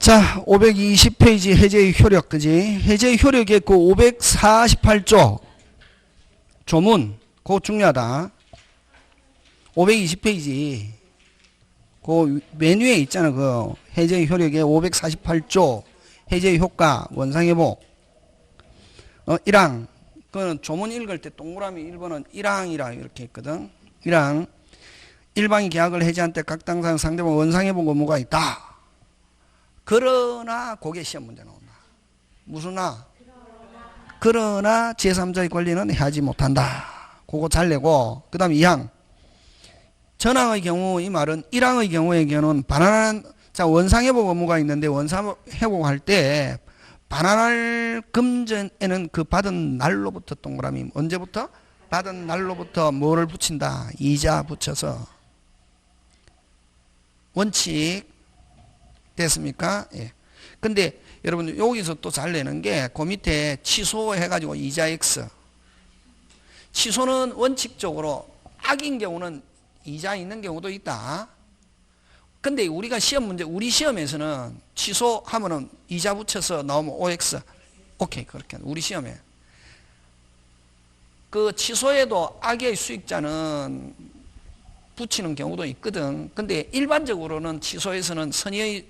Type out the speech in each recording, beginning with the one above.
자, 520페이지 해제의 효력, 그지? 해제의 효력의 그 548조 조문, 그거 중요하다. 520페이지, 그 메뉴에 있잖아. 그 해제의 효력의 548조 해제의 효과, 원상회복. 1항. 그거는 조문 읽을 때 동그라미 1번은 1항이라 이렇게 했거든. 1항. 일방이 계약을 해제한 때 각 당사자 상대방 원상회복 의무가 있다. 그러나 그게 시험 문제 나온다. 무슨 나? 그러나 제3자의 권리는 해하지 못한다. 그거 잘 내고 그 다음 2항. 전항의 경우 이 말은 1항의 경우에는 반환하는 자 원상회복 의무가 있는데 원상회복할 때 반환할 금전에는 그 받은 날로부터 동그라미 언제부터? 받은 날로부터 뭐를 붙인다? 이자 붙여서 원칙 됐습니까? 예. 근데 여러분 여기서 또 잘 내는 게 그 밑에 취소해가지고 이자 X. 취소는 원칙적으로 악인 경우는 이자 있는 경우도 있다. 근데 우리가 시험 문제, 우리 시험에서는 취소하면은 이자 붙여서 나오면 OX. 오케이, 그렇게. 우리 시험에. 그 취소에도 악의 수익자는 붙이는 경우도 있거든. 근데 일반적으로는 취소에서는 선의의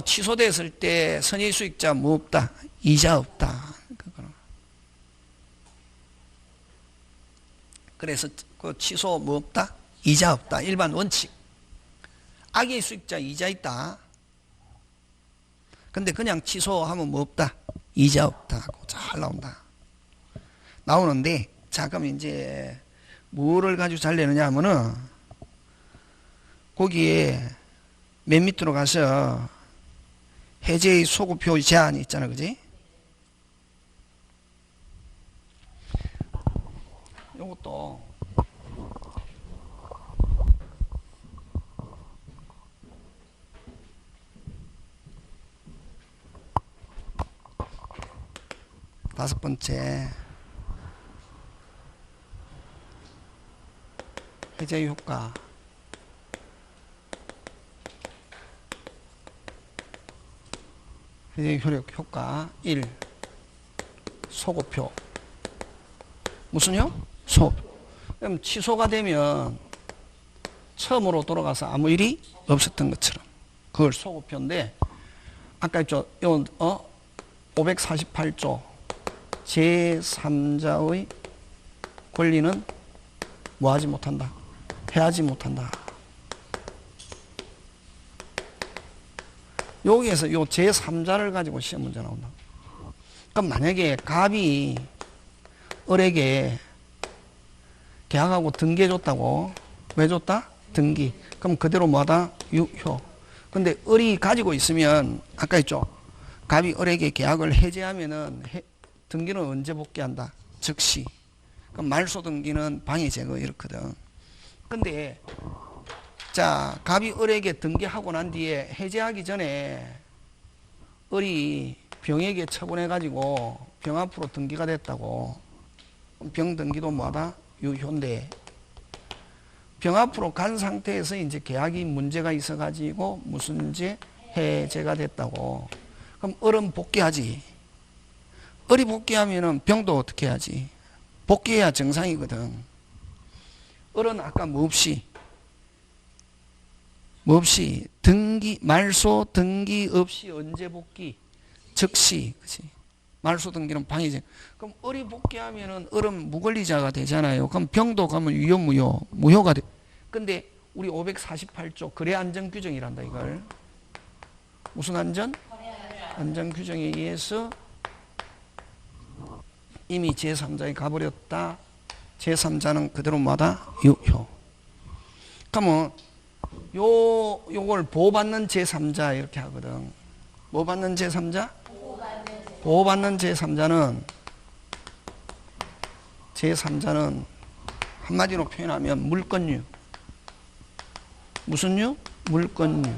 취소됐을 때 선의의 수익자 뭐 없다? 이자 없다. 그래서 그 취소 뭐 없다? 이자 없다. 일반 원칙. 악의 수익자 이자 있다. 근데 그냥 취소하면 뭐 없다? 이자 없다. 잘 나온다. 나오는데, 자, 그럼 이제 뭐를 가지고 잘 내느냐 하면은 거기에 맨 밑으로 가서 해제의 소급표 제한이 있잖아, 그지? 요것도 다섯 번째 해제의 효과. 해제의 효과 1. 소급표. 무슨요? 소급표. 그럼 취소가 되면 처음으로 돌아가서 아무 일이 없었던 것처럼. 그걸 소급표인데, 아까 있죠? 548조 제3자의 권리는 뭐 하지 못한다? 해하지 못한다. 여기에서 요 제3자를 가지고 시험 문제 나온다. 그럼 만약에 갑이 을에게 계약하고 등기해 줬다고. 왜 줬다? 등기. 그럼 그대로 뭐하다? 유효. 근데 을이 가지고 있으면 아까 있죠? 갑이 을에게 계약을 해제하면은 등기는 언제 복귀한다? 즉시. 그럼 말소 등기는 방해 제거 이렇거든. 근데 자, 갑이 을에게 등기하고 난 뒤에 해제하기 전에 을이 병에게 처분해가지고 병 앞으로 등기가 됐다고. 병 등기도 뭐하다? 유효인데 병 앞으로 간 상태에서 이제 계약이 문제가 있어가지고 무슨 죄? 해제가 됐다고. 그럼 을은 복귀하지. 을이 복귀하면은 병도 어떻게 해야지? 복귀해야 정상이거든. 을은 아까 뭐 없이 등기, 말소 등기 없이 언제 복귀? 즉시. 그치? 말소 등기는 방해제. 그럼 을이 복귀하면은 을은 무권리자가 되잖아요. 그럼 병도 가면 유효, 무효? 무효가 돼. 근데 우리 548조 거래 안전 규정이란다, 이걸. 무슨 안전? 안전 규정에 의해서 이미 제3자에 가버렸다. 제3자는 그대로 뭐다? 유효. 그러면 요걸 보호받는 제3자 이렇게 하거든. 뭐 받는 제3자? 보호받는 제3자는 한마디로 표현하면 물권유. 무슨 유? 물권유.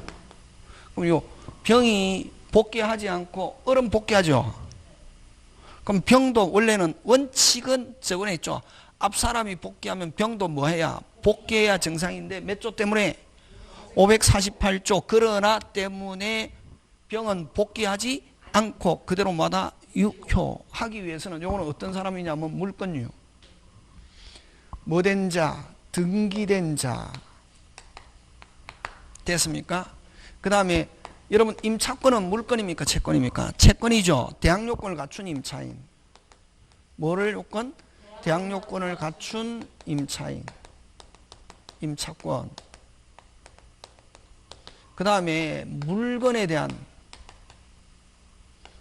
그럼 요 병이 복귀하지 않고 을은 복귀하죠. 그럼 병도 원래는 원칙은 저번에 있죠. 앞 사람이 복귀하면 병도 뭐 해야? 복귀해야 정상인데 몇 조 때문에? 548조. 그러나 때문에 병은 복귀하지 않고 그대로 마다 유효하기 위해서는 요거는 어떤 사람이냐면 물건유. 뭐된 자, 등기된 자. 됐습니까? 그 다음에 여러분 임차권은 물건입니까? 채권입니까? 채권이죠. 대항요건을 갖춘 임차인. 뭐를 요건? 대항요건을 갖춘 임차인. 임차권. 그 다음에 물건에 대한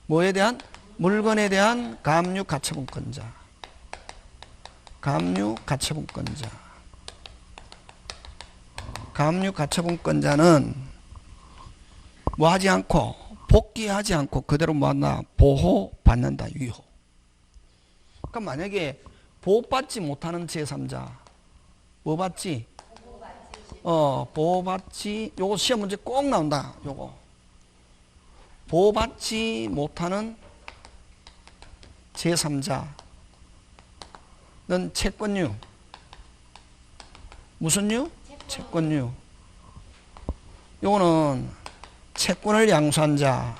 뭐에 대한? 물건에 대한 가압류 가처분권자. 가압류 가처분권자. 가압류 가처분권자는 뭐 하지 않고 복귀하지 않고 그대로 뭐한다? 보호받는다. 유효. 그러니까 만약에 보호받지 못하는 제3자 뭐 받지? 보호받지, 요거 시험 문제 꼭 나온다. 요거 보호받지 못하는 제3자는 채권류. 무슨 류? 채권류. 요거는 채권을 양수한 자.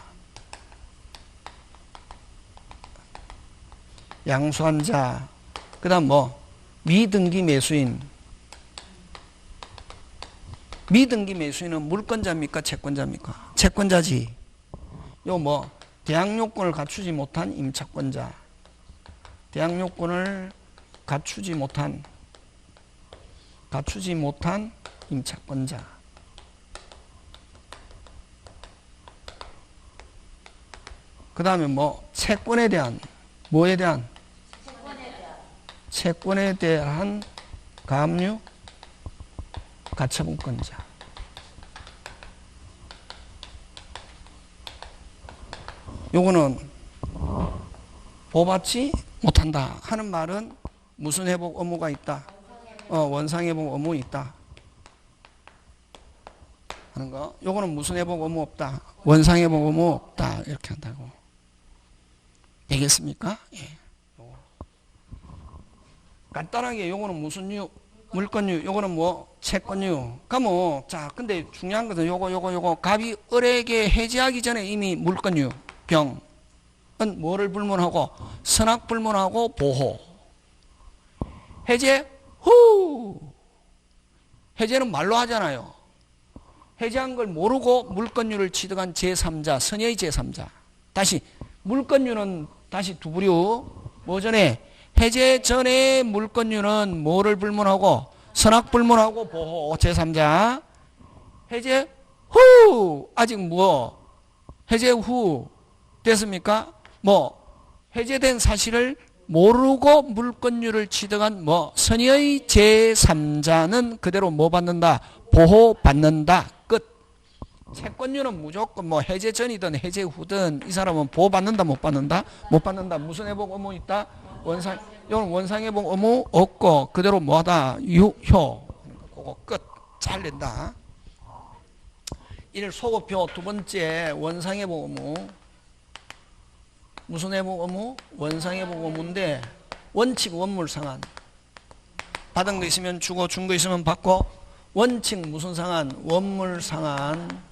양수한 자. 그 다음 뭐 미등기 매수인. 미등기 매수인은 물권자입니까? 채권자입니까? 채권자지. 요 뭐 대항요건을 갖추지 못한 임차권자. 대항요건을 갖추지 못한 임차권자. 그 다음에 뭐 채권에 대한 뭐에 대한? 채권에 대한 가압류 가처분권자. 요거는 보호받지 못한다 하는 말은 무슨 회복 의무가 있다? 원상회복 의무 있다 하는 거. 요거는 무슨 회복 의무 없다? 원상회복 의무 없다. 이렇게 한다고. 되겠습니까? 예. 간단하게 요거는 무슨 유? 물건유. 요거는 뭐 채권유. 그러면 자, 근데 중요한 것은 요거 갑이 을에게 해지하기 전에 이미 물건유. 병은 뭐를 불문하고? 선악 불문하고 보호. 해제 후. 해제는 말로 하잖아요. 해제한 걸 모르고 물건유를 취득한 제3자, 선의의 제3자. 다시 물건유는 다시 두 부류. 뭐 전에? 해제 전에 물건유는 뭐를 불문하고? 선악 불문하고 보호 제3자. 해제 후. 아직 뭐? 해제 후. 됐습니까? 뭐 해제된 사실을 모르고 물권유를 취득한 뭐 선의의 제3자는 그대로 뭐 받는다? 보호받는다. 끝. 채권유는 무조건 뭐 해제 전이든 해제 후든 이 사람은 보호받는다 못 받는다? 못 받는다. 무슨 회복 의무 있다? 이건 원상회복 의무 없고 그대로 뭐하다? 유효. 그거 끝. 잘 낸다. 1 소급표 두 번째 원상회복 의무. 무슨 회복 의무? 원상회복 의무인데 원칙 원물 상한. 받은 거 있으면 주고 준 거 있으면 받고. 원칙 무슨 상한? 원물 상한.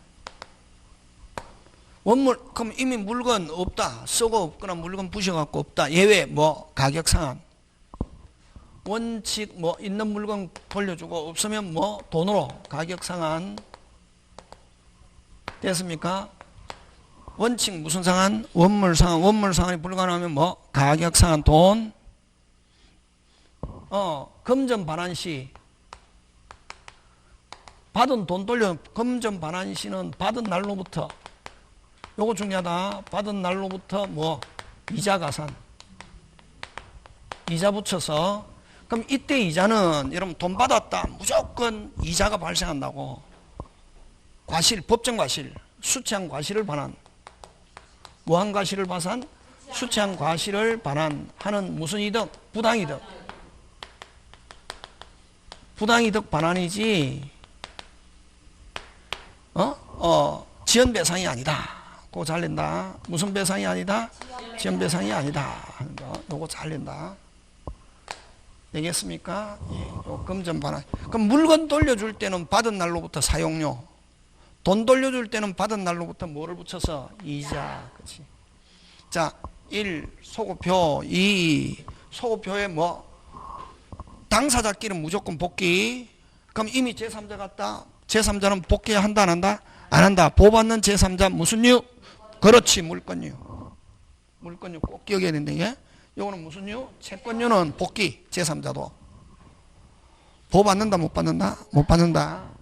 원물 그럼 이미 물건 없다. 쓰고 없거나 물건 부셔갖고 없다. 예외 뭐 가격 상한. 원칙 뭐 있는 물건 돌려주고 없으면 뭐 돈으로 가격 상한. 됐습니까? 원칙 무슨 상한? 원물 상한. 원물 상한이 불가능하면 뭐? 가격 상한 돈. 금전 반환 시 받은 돈 돌려. 금전 반환 시는 받은 날로부터. 요거 중요하다. 받은 날로부터 뭐? 이자 가산. 이자 붙여서. 그럼 이때 이자는 여러분 돈 받았다. 무조건 이자가 발생한다고. 과실, 법정 과실, 수취한 과실을 반환. 무한 과실을 발산, 수취한 과실을 반환하는 무슨 이득? 부당이득. 부당이득 반환이지. 지연배상이 아니다. 그거 잘 낸다. 무슨 배상이 아니다? 지연배상이 아니다. 요거 잘 낸다. 되겠습니까? 예, 요 금전 반환. 그럼 물건 돌려줄 때는 받은 날로부터 사용료. 돈 돌려줄 때는 받은 날로부터 뭐를 붙여서? 이자. 그치. 자, 1. 소급표. 2. 소급표에 뭐? 당사자끼리는 무조건 복귀. 그럼 이미 제3자 같다. 제3자는 복귀한다 안 한다? 안 한다. 보호받는 제3자 무슨 유? 그렇지. 물권유. 물권유 꼭 기억해야 된다. 이게. 요거는 무슨 유? 채권유는 복귀. 제3자도. 보호받는다 못 받는다? 못 받는다.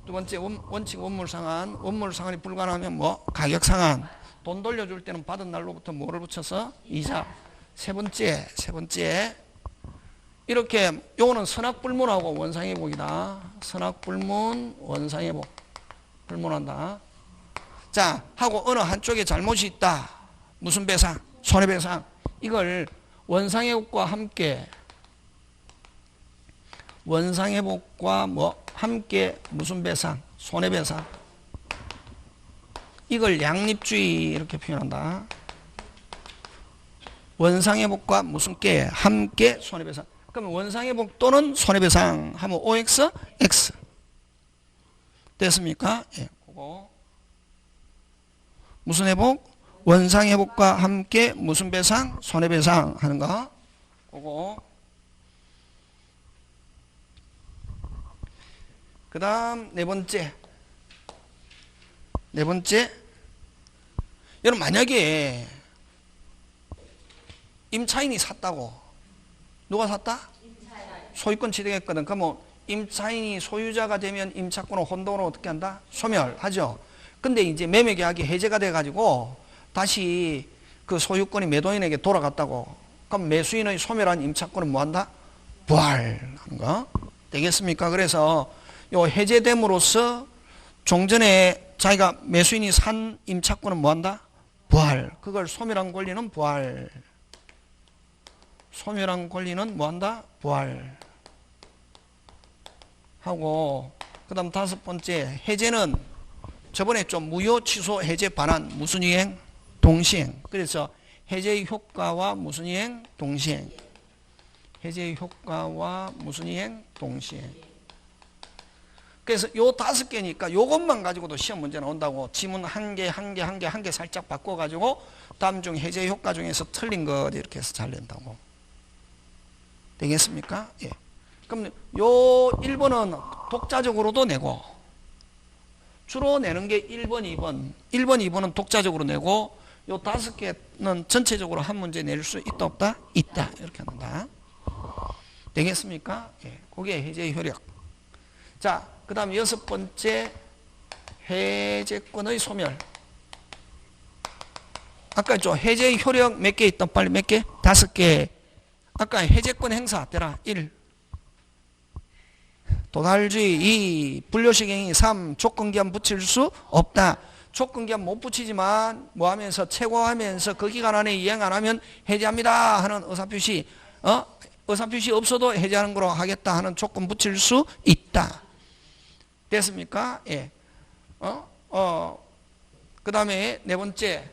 두 번째 원칙 원물상한. 원물상한이 불가능하면 뭐? 가격상한. 돈 돌려줄 때는 받은 날로부터 뭐를 붙여서? 이자. 세 번째 이렇게 요거는 선악불문하고 원상회복이다. 선악불문 원상회복. 불문한다. 자, 하고 어느 한쪽에 잘못이 있다. 무슨 배상? 손해배상. 이걸 원상회복과 함께 원상회복과 뭐 함께 무슨 배상? 손해배상. 이걸 양립주의 이렇게 표현한다. 원상회복과 무슨 게? 함께 손해배상. 그러면 원상회복 또는 손해배상 하면 OX, X. 됐습니까? 예, 그거. 무슨 회복? 원상회복과 함께 무슨 배상? 손해배상 하는 거. 그거. 그 다음 네 번째. 여러분 만약에 임차인이 샀다고. 누가 샀다? 소유권 취득했거든. 그러면 임차인이 소유자가 되면 임차권을 혼동으로 어떻게 한다? 소멸하죠. 근데 이제 매매계약이 해제가 돼가지고 다시 그 소유권이 매도인에게 돌아갔다고. 그럼 매수인의 소멸한 임차권은 뭐한다? 부활하는 거. 되겠습니까? 그래서 요 해제됨으로써 종전에 자기가 매수인이 산 임차권은 뭐한다? 부활. 그걸 소멸한 권리는 부활. 소멸한 권리는 뭐한다? 부활. 하고 그 다음 다섯 번째 해제는 저번에 좀 무효 취소 해제 반환 무슨 이행? 동시행. 그래서 해제의 효과와 무슨 이행? 동시행. 해제의 효과와 무슨 이행? 동시행. 그래서 요 다섯 개니까 요것만 가지고도 시험 문제 나온다고. 지문 한 개 살짝 바꿔가지고 다음 중 해제 효과 중에서 틀린 것 이렇게 해서 잘 낸다고. 되겠습니까? 예. 그럼 요 1번은 독자적으로도 내고 주로 내는 게 1번, 2번. 1번, 2번은 독자적으로 내고 요 다섯 개는 전체적으로 한 문제 낼 수 있다 없다? 있다. 이렇게 한다. 되겠습니까? 예. 그게 해제의 효력. 자, 그 다음 여섯 번째 해제권의 소멸. 아까 저 해제의 효력 몇 개 있다? 빨리 몇 개? 다섯 개. 아까 해제권 행사 되라. 1. 도달주의. 2. 불료시행위. 3. 조건기한 붙일 수 없다. 조건기한 못 붙이지만 뭐 하면서 최고하면서 그 기간 안에 이행 안 하면 해제합니다 하는 의사표시. 의사표시 없어도 해제하는 거로 하겠다 하는 조건 붙일 수 있다. 됐습니까? 예. 그 다음에 네 번째.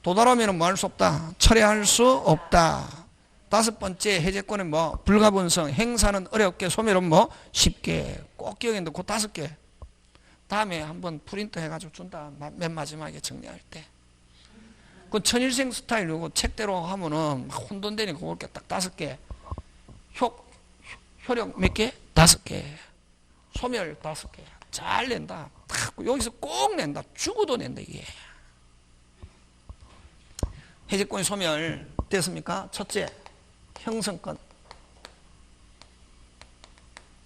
도달하면 뭐 할 수 없다? 철회할 수 없다. 다섯 번째 해제권은 뭐? 불가분성. 행사는 어렵게, 소멸은 뭐? 쉽게. 꼭 기억해 둬. 그 다섯 개. 다음에 한번 프린트 해가지고 준다. 맨 마지막에 정리할 때. 그 천일생 스타일이고 책대로 하면은 막 혼돈되니까 그렇게 딱 다섯 개. 효력 몇 개? 다섯 개. 소멸 다섯 개. 잘 낸다. 딱 여기서 꼭 낸다. 죽어도 낸다 이게. 해제권이 소멸 됐습니까? 첫째, 형성권.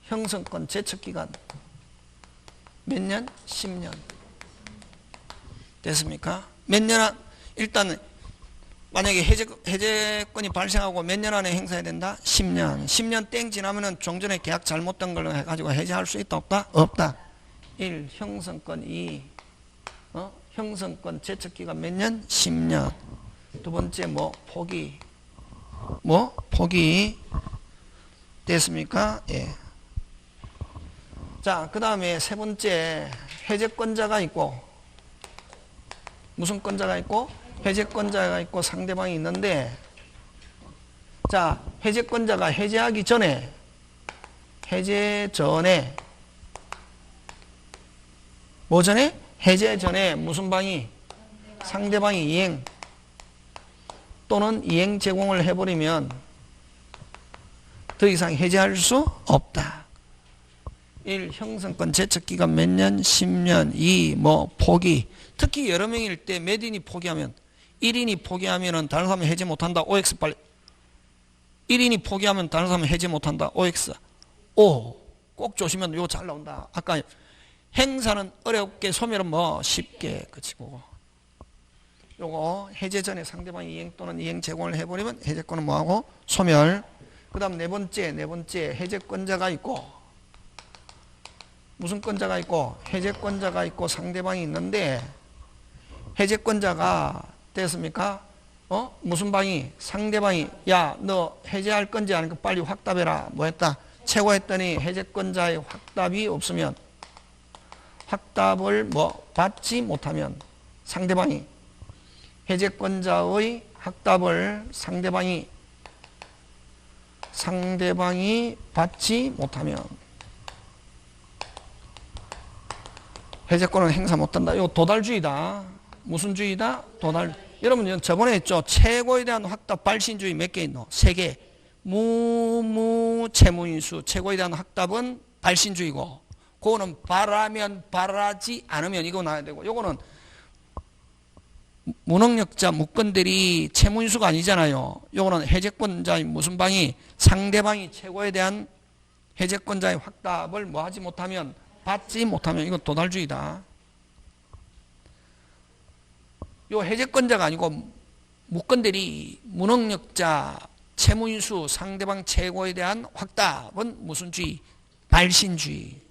형성권 제척기간 몇 년? 10년. 됐습니까? 몇 년, 일단 만약에 해제권이 발생하고 몇 년 안에 행사해야 된다? 10년. 10년 땡 지나면은 종전에 계약 잘못된 걸로 해가지고 해제할 수 있다 없다? 없다. 1. 형성권. 2. 형성권 제척기간 몇 년? 10년. 두 번째 뭐? 포기. 뭐? 포기. 됐습니까? 예. 자, 그 다음에 세 번째 해제권자가 있고 무슨 권자가 있고? 해제권자가 있고 상대방이 있는데 자, 해제권자가 해제하기 전에 해제 전에 뭐 전에? 해제 전에 무슨 방이? 상대방이 이행 또는 이행 제공을 해버리면 더 이상 해제할 수 없다. 1. 형성권 제척기간 몇 년? 10년. 2. 뭐 포기. 특히 여러 명일 때 몇 인이 포기하면 1인이 포기하면 다른 사람이 해제 못한다. OX 빨리. 1인이 포기하면 다른 사람이 해제 못한다. OX. 오. 꼭 조심하면 이거 잘 나온다. 아까 행사는 어렵게 소멸은 뭐 쉽게 그치고 요거 해제 전에 상대방이 이행 또는 이행 제공을 해버리면 해제권은 뭐하고? 소멸. 그 다음 네 번째 해제권자가 있고 무슨 권자가 있고? 해제권자가 있고 상대방이 있는데 해제권자가 됐습니까? 무슨 방이? 상대방이 야 너 해제할 건지 아니까 빨리 확답해라. 뭐 했다? 최고했더니 해제권자의 확답이 없으면 확답을 뭐 받지 못하면 상대방이 해제권자의 확답을 상대방이 받지 못하면 해제권은 행사 못한다. 이거 도달주의다. 무슨 주의다? 도달. 여러분 저번에 했죠. 최고에 대한 확답 발신주의 몇 개 있노? 3개. 채무인수. 최고에 대한 확답은 발신주의고 그거는 바라면 바라지 않으면 이거 나와야 되고 요거는 무능력자 무건들이 채무인수가 아니잖아요. 요거는 해제권자의 무슨 방이? 상대방이 최고에 대한 해제권자의 확답을 뭐 하지 못하면 받지 못하면 이건 도달주의다. 요 해제권자가 아니고 무건들이 무능력자 채무인수 상대방 최고에 대한 확답은 무슨 주의? 발신주의.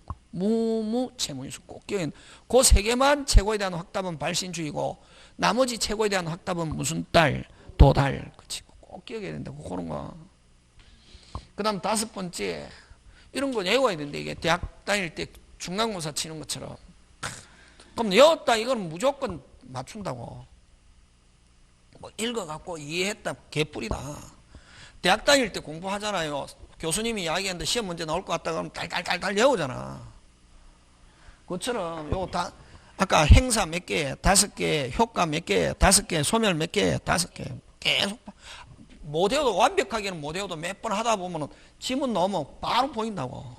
채무인수 꼭 기억해. 그 3개만 최고에 대한 확답은 발신주의고 나머지 최고에 대한 확답은 무슨 딸? 도달. 그치? 꼭 기억해야 된다고 그런 거. 그 다음 5번째 이런 거 외워야 되는데 이게 대학 다닐 때 중간고사 치는 것처럼 그럼 외웠다 이건 무조건 맞춘다고. 뭐 읽어갖고 이해했다 개뿔이다. 대학 다닐 때 공부하잖아요. 교수님이 이야기하는데 시험 문제 나올 것 같다 그러면 달달달달 외우잖아. 그것처럼 요거 다 아까 행사 몇 개, 5개, 효과 몇 개, 5개, 소멸 몇 개, 5개 계속 못 외워도 완벽하게는 못 외워도 몇 번 하다 보면은 지문 넣으면 바로 보인다고.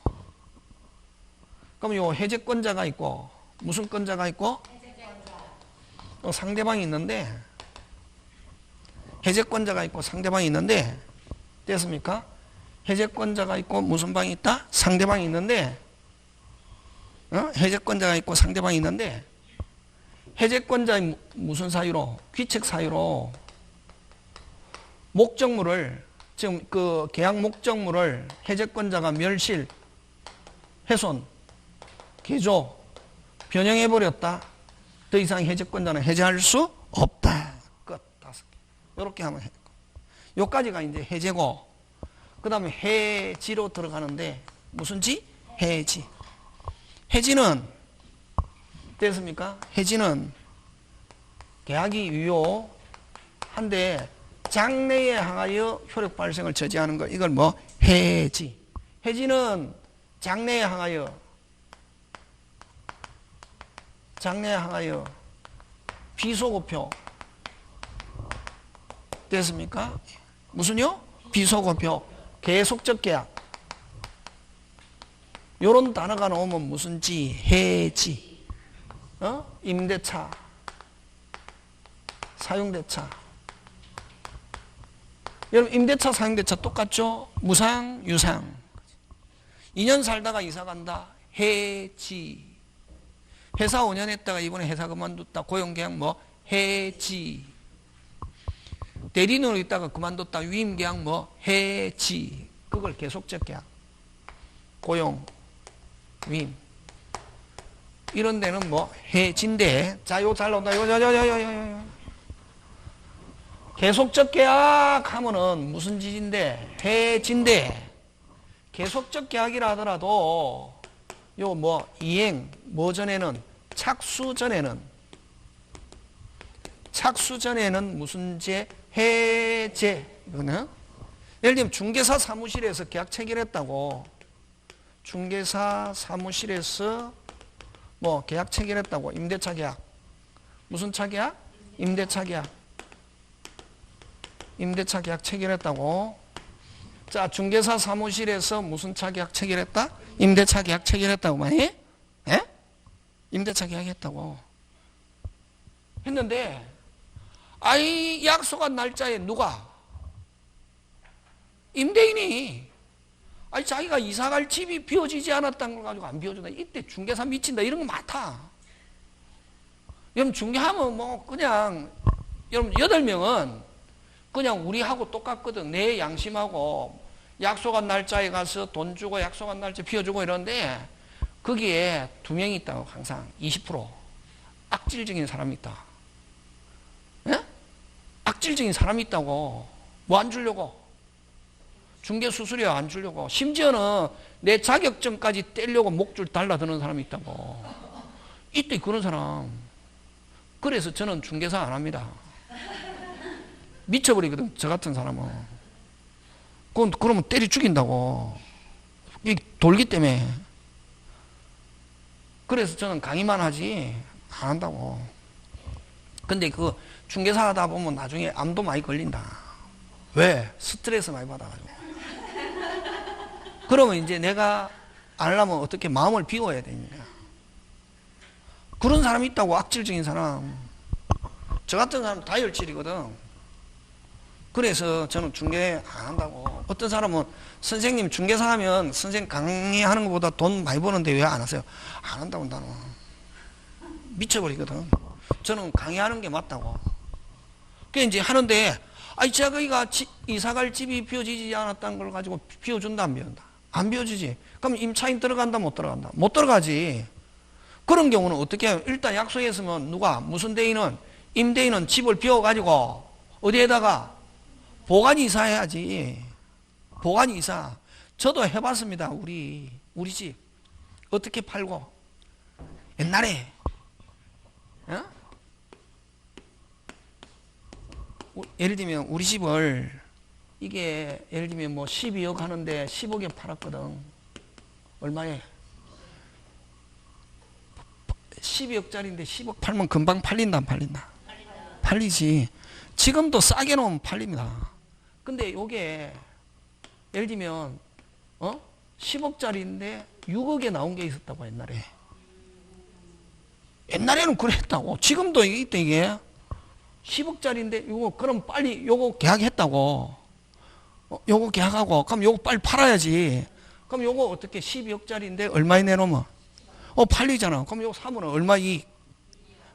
그럼 요 해제권자가 있고 무슨 권자가 있고 또 상대방이 있는데 해제권자가 있고 상대방이 있는데 됐습니까? 해제권자가 있고 무슨 방이 있다? 상대방이 있는데 해제권자가 있고 상대방이 있는데 해제권자의 무슨 사유로? 귀책 사유로 목적물을 지금 그 계약 목적물을 해제권자가 멸실, 훼손, 개조, 변형해버렸다. 더 이상 해제권자는 해제할 수 없다. 끝. 5개. 이렇게 하면 해. 요까지가 이제 해제고 그 다음에 해지로 들어가는데 무슨 지? 해지. 해지는 됐습니까? 해지는 계약이 유효한데 장래에 향하여 효력 발생을 저지하는 거 이걸 뭐? 해지. 해지는 장래에 향하여 비소고표 됐습니까? 무슨요? 비소고표 계속적 계약 요런 단어가 나오면 무슨 지? 해지. 임대차 사용대차. 여러분 임대차 사용대차 똑같죠? 무상 유상. 2년 살다가 이사간다. 해지. 회사 5년 했다가 이번에 회사 그만뒀다. 고용계약 뭐? 해지. 대리인으로 있다가 그만뒀다. 위임계약 뭐? 해지. 그걸 계속적 계약. 고용, 위임. 이런 데는 뭐? 해지인데. 자, 요 잘 나온다. 요. 계속적 계약 하면은 무슨 지인데? 해지인데. 계속적 계약이라 하더라도 요 뭐 이행 뭐 전에는 착수 전에는 무슨 제? 해제. 이거는 예를 들면 중개사 사무실에서 계약 체결했다고. 중개사 사무실에서 뭐 계약 체결했다고. 임대차 계약. 무슨 차 계약? 임대차 계약. 임대차 계약 체결했다고. 자, 중개사 사무실에서 무슨 차 계약 체결했다? 임대차 계약 체결했다고 많이? 예? 임대차 계약했다고. 했는데 아이 약속한 날짜에 누가? 임대인이 아니 자기가 이사갈 집이 비워지지 않았다는 걸 가지고 안 비워준다. 이때 중개사 미친다. 이런 거 많다. 여러분 중개하면 뭐 그냥 여러분 8명은 그냥 우리하고 똑같거든. 내 양심하고 약속한 날짜에 가서 돈 주고 약속한 날짜 비워주고 이러는데 거기에 2명이 있다고. 항상 20% 악질적인 사람이 있다. 예? 악질적인 사람이 있다고. 뭐 안 주려고? 중개 수수료 안 주려고. 심지어는 내 자격증까지 떼려고 목줄 달라드는 사람이 있다고. 이때 그런 사람. 그래서 저는 중개사 안 합니다. 미쳐버리거든. 저 같은 사람은. 그러면 때려 죽인다고. 이 돌기 때문에. 그래서 저는 강의만 하지 안 한다고. 근데 그 중개사 하다 보면 나중에 암도 많이 걸린다. 왜? 스트레스 많이 받아가지고. 그러면 이제 내가 안 하려면 어떻게 마음을 비워야 되느냐. 그런 사람이 있다고. 악질적인 사람. 저 같은 사람 다혈질이거든. 그래서 저는 중개 안 한다고. 어떤 사람은 선생님 중개사 하면 선생님 강의하는 것보다 돈 많이 버는데 왜 안 하세요? 안 한다고. 나는 미쳐버리거든. 저는 강의하는 게 맞다고. 그 이제 하는데 아니 자기가 이사갈 집이 비워지지 않았다는 걸 가지고 비워준다 안 비워준다? 안 비워지지. 그럼 임차인 들어간다 못 들어간다? 못 들어가지. 그런 경우는 어떻게 해요? 일단 약속했으면 누가 무슨 대인은 임대인은 집을 비워가지고 어디에다가 보관이사 해야지. 보관이사. 저도 해봤습니다. 우리 집 어떻게 팔고 옛날에 어? 예를 들면 우리 집을 이게 예를 들면 뭐 12억 하는데 10억에 팔았거든. 얼마에? 12억짜리인데 10억 팔면 금방 팔린다 안 팔린다? 팔리지. 지금도 싸게 놓으면 팔립니다. 근데 요게 예를 들면 10억짜리인데 6억에 나온 게 있었다고. 옛날에는 그랬다고. 지금도 있다. 이게 10억짜리인데 요거 그럼 빨리 요거 계약했다고. 요거 계약하고 그럼 요거 빨리 팔아야지. 그럼 요거 어떻게 12억짜리인데 얼마에 내놓으면 팔리잖아. 그럼 요거 사면 얼마 이익?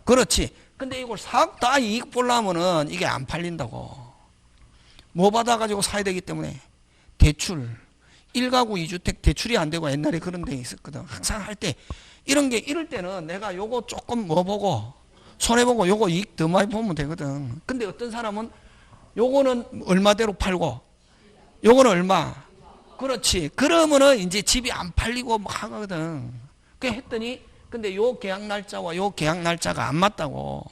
그렇지. 근데 이걸 싹 다 이익 보려면은 이게 안 팔린다고. 뭐 받아가지고 사야 되기 때문에 대출. 1가구 2주택 대출이 안 되고 옛날에 그런 데 있었거든. 항상 할 때 이럴 때는 내가 요거 조금 뭐 보고 손해보고 요거 이익 더 많이 보면 되거든. 근데 어떤 사람은 요거는 얼마대로 팔고 요거는 얼마. 그렇지. 그러면은 이제 집이 안 팔리고 뭐 하거든. 그래 했더니 근데 요 계약 날짜와 요 계약 날짜가 안 맞다고.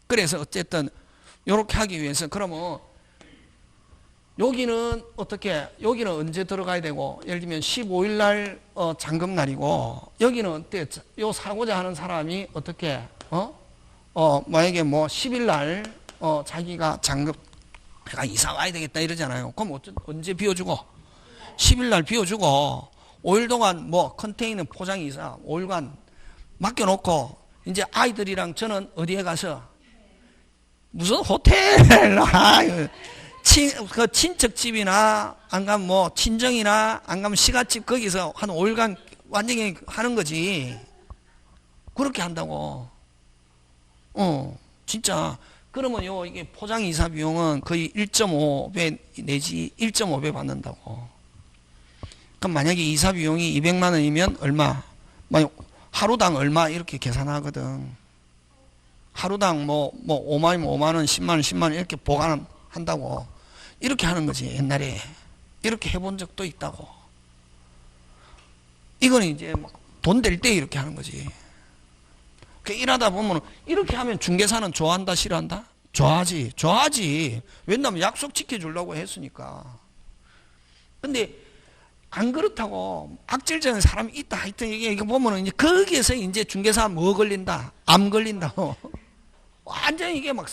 그래서 어쨌든 요렇게 하기 위해서 그러면 여기는 어떻게 여기는 언제 들어가야 되고 예를 들면 15일 날 잔금 날이고 여기는 어때? 요 사고자 하는 사람이 어떻게 만약에 뭐 10일 날 자기가 잔금 내가 이사 와야 되겠다 이러잖아요. 그럼 언제 비워주고 10일 날 비워주고 5일 동안 뭐 컨테이너 포장 이사 5일간 맡겨놓고 이제 아이들이랑 저는 어디에 가서 무슨 호텔 그 친척집이나 안 가면 뭐 친정이나 안 가면 시가집 거기서 한 5일간 완전히 하는 거지. 그렇게 한다고. 진짜. 그러면 이게 포장 이사 비용은 거의 1.5배 내지 1.5배 받는다고. 그럼 만약에 이사 비용이 200만 원이면 얼마? 하루당 얼마 이렇게 계산하거든. 하루당 뭐 5만이면 5만 원, 10만 원, 10만 원 이렇게 보관한다고. 이렇게 하는 거지. 옛날에 이렇게 해본 적도 있다고. 이거는 이제 돈 될 때 이렇게 하는 거지. 일하다 보면 이렇게 하면 중개사는 좋아한다 싫어한다? 좋아하지. 왜냐면 약속 지켜주려고 했으니까. 근데 안 그렇다고 악질적인 사람이 있다. 하여튼 이게 보면은 이제 거기에서 이제 중개사 뭐 걸린다? 암 걸린다고. 완전히 이게 막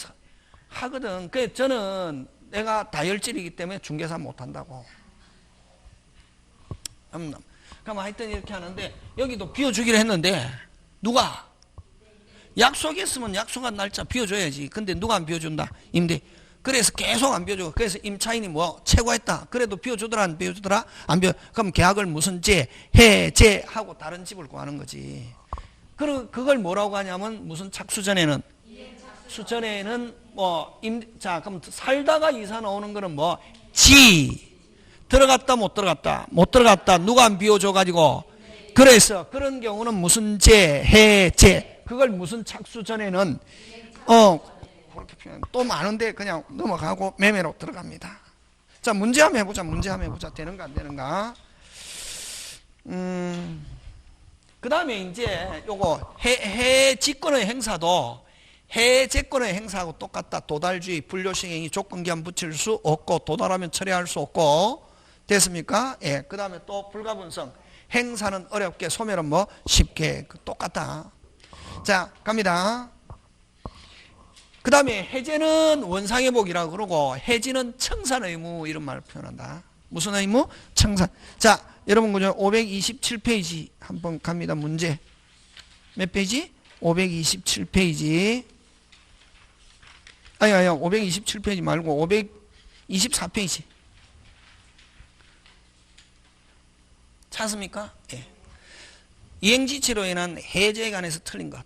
하거든. 그래서 저는 내가 다혈질이기 때문에 중개사 못 한다고. 그럼 하여튼 이렇게 하는데 여기도 비워주기로 했는데 누가? 약속했으면 약속한 날짜 비워줘야지. 근데 누가 안 비워준다? 임대. 그래서 계속 안 비워줘. 그래서 임차인이 뭐 최고했다. 그래도 비워주더라 안 비워주더라? 안 비워. 그럼 계약을 무슨 해제하고 다른 집을 구하는 거지. 그걸 뭐라고 하냐면 무슨 착수전에는 수전에는 뭐 자 그럼 살다가 이사 나오는 거는 뭐 들어갔다 못 들어갔다 못 들어갔다 누가 안 비워줘 가지고 그래서 그런 경우는 무슨 해제 그걸 무슨 착수 전에는 그렇게 표현 또 많은데 그냥 넘어가고 매매로 들어갑니다. 자 문제 한번 해보자. 문제 한번 해보자. 되는가 안 되는가. 그 다음에 이제 요거 해지권의 행사도 해제권의 행사하고 똑같다. 도달주의, 불료시행이 조건기한 붙일 수 없고 도달하면 처리할 수 없고 됐습니까? 예. 그 다음에 또 불가분성 행사는 어렵게 소멸은 뭐 쉽게 똑같다. 자 갑니다. 그 다음에 해제는 원상회복이라고 그러고 해지는 청산의무 이런 말을 표현한다. 무슨 의무? 청산. 자 여러분 그죠? 527페이지 한번 갑니다. 문제 몇 페이지? 527페이지. 아니 527페이지 말고 524페이지 찾습니까? 예. 이행지체로 인한 해제에 관해서 틀린 것.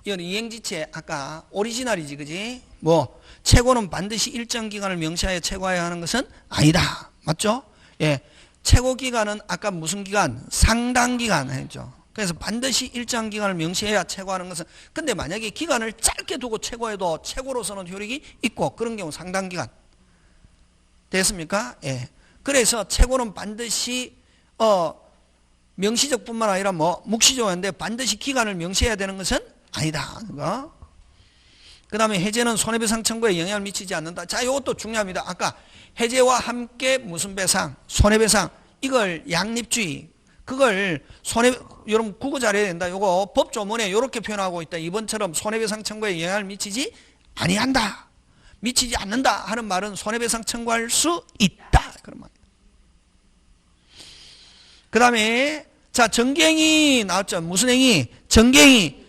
이건 이행지체 아까 오리지널이지 그지? 뭐 최고는 반드시 일정 기간을 명시하여 최고해야 하는 것은 아니다. 맞죠? 예. 최고 기간은 아까 무슨 기간? 상당 기간 했죠. 그래서 반드시 일정 기간을 명시해야 최고하는 것은 근데 만약에 기간을 짧게 두고 최고해도 최고로서는 효력이 있고 그런 경우 상당 기간 됐습니까? 예. 그래서 최고는 반드시 명시적 뿐만 아니라 뭐 묵시적인데 반드시 기간을 명시해야 되는 것은 아니다. 그 다음에 해제는 손해배상 청구에 영향을 미치지 않는다. 자 이것도 중요합니다. 아까 해제와 함께 무슨 배상? 손해배상. 이걸 양립주의. 그걸 여러분 국어 잘해야 된다. 요거 법조문에 이렇게 표현하고 있다. 이번처럼 손해배상 청구에 영향을 미치지 아니한다. 미치지 않는다 하는 말은 손해배상 청구할 수 있다. 그런 말. 그 다음에 자 정갱이 나왔죠. 무슨 행위?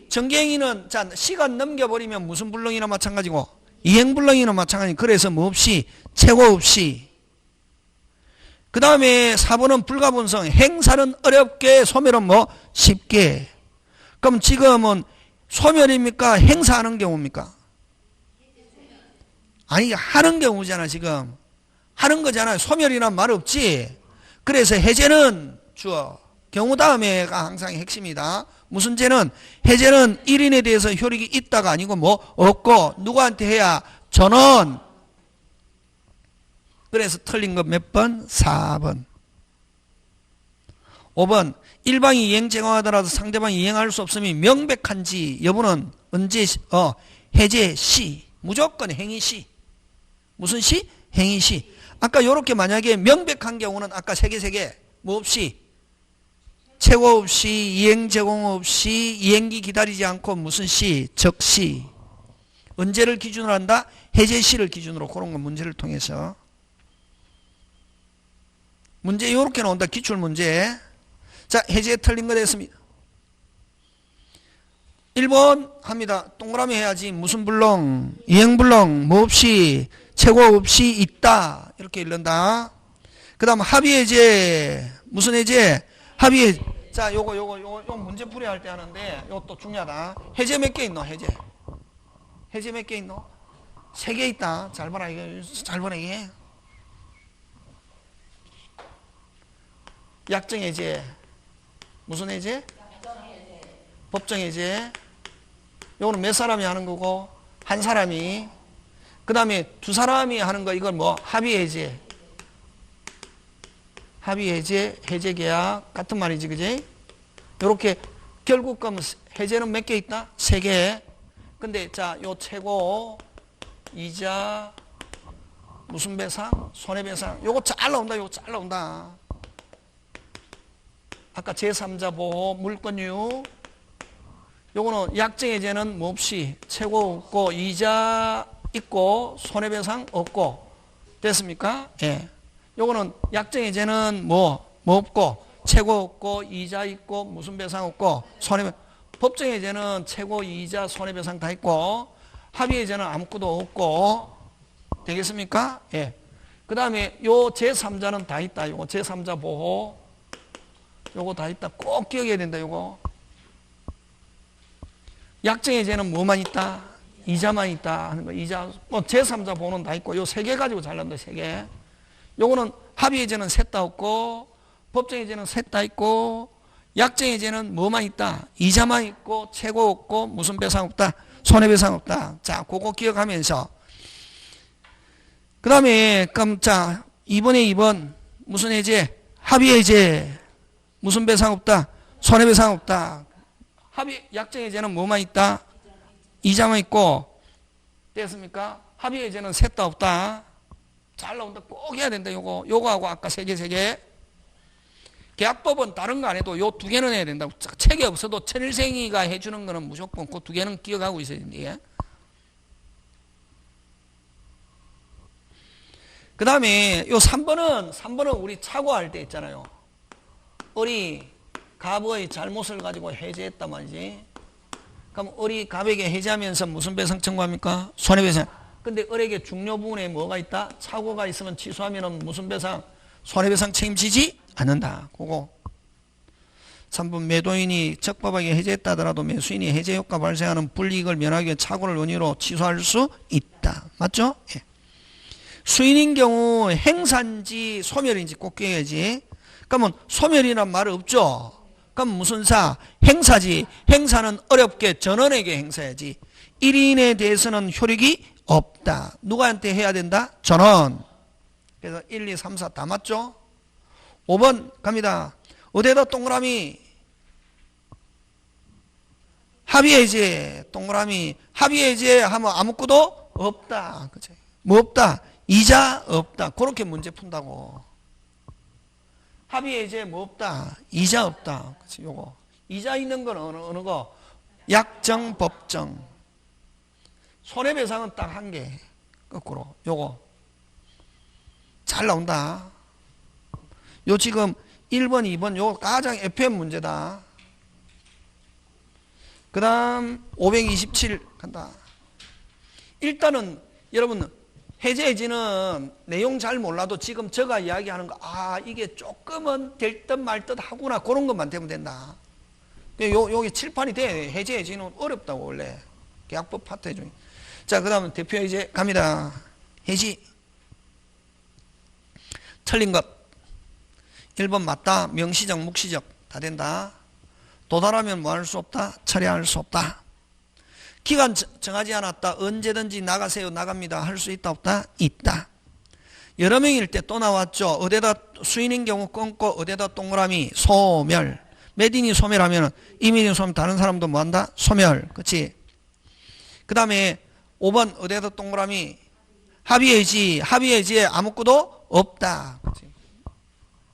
정갱이는 자 시간 넘겨버리면 무슨 불능이나 마찬가지고 이행불능이나 마찬가지. 그래서 뭐 없이 최고 없이. 그 다음에 4번은 불가분성 행사는 어렵게 소멸은 뭐 쉽게. 그럼 지금은 소멸입니까? 행사하는 경우입니까? 아니 하는 경우잖아. 지금 하는 거잖아요. 소멸이란 말 없지. 그래서 해제는 주어 경우 다음에가 항상 핵심이다. 무슨 죄는 해제는 1인에 대해서 효력이 있다가 아니고 뭐 없고 누구한테 해야 전원. 그래서 틀린 거 몇 번? 4번. 5번 일방이 이행 제공하더라도 상대방이 이행할 수 없음이 명백한지 여부는 언제 해제 시. 무조건 행위 시. 무슨 시? 행위 시. 아까 요렇게 만약에 명백한 경우는 아까 세 개 뭐 없이 최고 없이 이행 제공 없이 이행기 기다리지 않고 무슨 시? 적시. 언제를 기준으로 한다? 해제 시를 기준으로 그런 거 문제를 통해서 문제 요렇게 나온다. 기출문제. 자 해제 틀린 거 됐습니다. 1번 합니다. 동그라미 해야지. 무슨 불능? 이행불능 뭐 없이 최고 없이 있다. 이렇게 읽는다. 그 다음 합의해제 무슨 해제? 합의해제. 자 요거 문제 풀이할 때 하는데 요것도 중요하다. 해제 몇 개 있노? 해제 몇 개 있노? 3개 있다. 잘 봐라 이게. 잘 봐라 이게. 약정해제 무슨 해제? 법정해제. 요거는 몇 사람이 하는 거고 한 사람이. 그 다음에 두 사람이 하는 거 이건 뭐 합의해제. 합의해제 해제계약 같은 말이지 그지? 요렇게 결국 그럼 해제는 몇 개 있다? 3개. 근데 자 요 최고 이자 무슨 배상? 손해배상. 요거 잘 나온다. 요거 잘 나온다. 아까 제3자 보호, 물권유. 요거는 약정해제는 뭐 없이 최고 없고 이자 있고 손해배상 없고 됐습니까? 예. 요거는 약정해제는 뭐 없고 최고 없고 이자 있고 무슨 배상 없고 손해배상. 법정해제는 최고 이자 손해배상 다 있고 합의해제는 아무것도 없고 되겠습니까? 예. 그 다음에 요 제3자는 다 있다. 요거 제3자 보호 요거 다 있다. 꼭 기억해야 된다. 요거 약정해제는 뭐만 있다? 이자만 있다 하는 거. 이자 뭐 제3자 보호는 다 있고 요 세 개 가지고 잘난다. 세 개. 요거는 합의해제는 셋 다 없고 법정해제는 셋 다 있고 약정해제는 뭐만 있다? 이자만 있고 최고 없고 무슨 배상 없다? 손해배상 없다. 자, 그거 기억하면서 그 다음에 자 2번에 2번 무슨 해제? 합의해제 무슨 배상 없다? 손해배상 없다. 합의 약정해제는 뭐만 있다? 이자만 있고 됐습니까? 합의해제는 셋 다 없다. 잘 나온다. 꼭 해야 된다. 요거하고 아까 세 개. 계약법은 다른 거 안 해도 요 두 개는 해야 된다고. 책이 없어도 천일생이가 해주는 거는 무조건 그 두 개는 기억하고 있어야 된다. 그 다음에 요 3번은 우리 착오할 때 있잖아요. 을이 갑의 잘못을 가지고 해제했단 말이지. 그럼 을이 갑에게 해제하면서 무슨 배상 청구합니까? 손해배상. 근데 을에게 중요 부분에 뭐가 있다? 착오가 있으면 취소하면 무슨 배상? 손해배상 책임지지 않는다. 그거 3번 매도인이 적법하게 해제했다 하더라도 매수인이 해제 효과 발생하는 불이익을 면하기 위해 착오를 원인으로 취소할 수 있다. 맞죠? 예. 수인인 경우 행사인지 소멸인지 꼭 기억해야지. 그러면 소멸이란 말 없죠. 그럼 무슨 사? 행사지. 행사는 어렵게 전원에게 행사해야지. 1인에 대해서는 효력이 없다. 누구한테 해야 된다? 전원. 그래서 1, 2, 3, 4 다 맞죠? 5번 갑니다. 어디에다 동그라미? 합의해제. 동그라미. 합의해제 하면 아무것도 없다. 그치? 뭐 없다? 이자 없다. 그렇게 문제 푼다고. 합의해제 뭐 없다? 이자 없다. 그치? 요거. 이자 있는 건 어느 거? 약정, 법정. 손해배상은 딱 한 개. 거꾸로. 요거. 잘 나온다. 요 지금 1번, 2번 요 가장 FM 문제다. 그 다음 527 간다. 일단은 여러분 해제해지는 내용 잘 몰라도 지금 제가 이야기하는 거 이게 조금은 될 듯 말 듯 하구나 그런 것만 되면 된다. 여기 칠판이 돼. 해제해지는 어렵다고 원래 계약법 파트 해주니. 자, 그 다음 대표 해제 갑니다. 해지 틀린 것 1번 맞다. 명시적 묵시적 다 된다. 도달하면 뭐 할 수 없다? 처리할 수 없다. 기간 정하지 않았다. 언제든지 나가세요. 나갑니다. 할 수 있다 없다? 있다. 여러 명일 때 또 나왔죠. 어디다 수인인 경우 끊고 어디다 동그라미 소멸. 매딘이 소멸하면 이민이 소멸 다른 사람도 뭐 한다? 소멸. 그치? 그 다음에 5번 어디다 동그라미 합의해지. 합의해지에 아무것도 없다. 그치?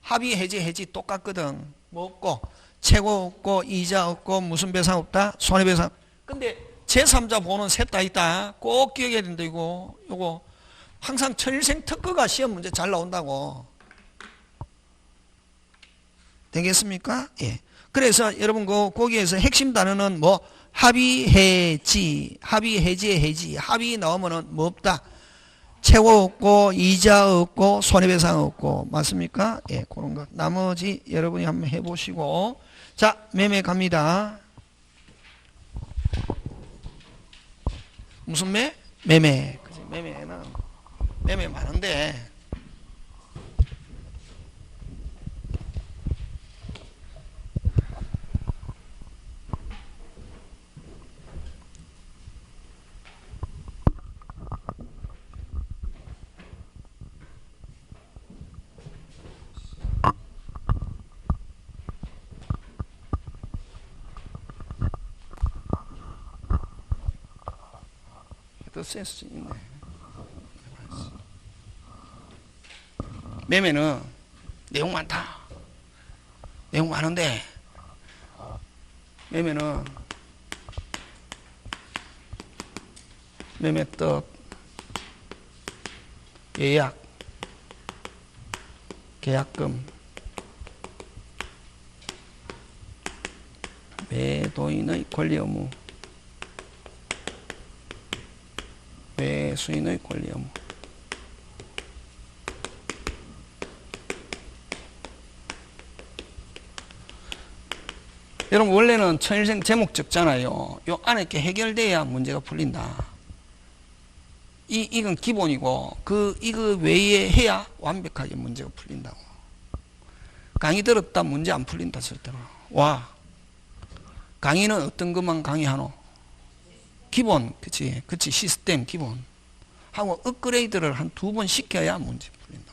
합의해지 똑같거든. 뭐 없고 최고 없고 이자 없고 무슨 배상 없다? 손해배상. 근데 제3자 보호는 셋 다 있다. 꼭 기억해야 된다. 요거 항상 천일생 특허가 시험 문제 잘 나온다고. 되겠습니까? 예. 그래서 여러분 거기에서 핵심 단어는 뭐 합의해지, 합의해지, 합의 나오면은 뭐 없다. 최고 없고 이자 없고 손해배상 없고 맞습니까? 예, 그런 것. 나머지 여러분이 한번 해보시고. 자, 매매 갑니다. 무슨 매? 매매. 그치? 매매는 매매 많은데. 더 센스 있네. 매매는 내용 많다. 내용 많은데, 매매는 매매 뜻, 예약, 계약금, 매도인의 권리 의무, 매수인의 권리 의무. 여러분 원래는 천일생 제목 적잖아요. 요 안에 이렇게 해결돼야 문제가 풀린다. 이건 기본이고 이거 외에 해야 완벽하게 문제가 풀린다고. 강의 들었다 문제 안 풀린다 절대로. 와, 강의는 어떤 것만 강의하노? 기본, 그치 시스템 기본 하고 업그레이드를 한 2번 시켜야 문제 풀린다.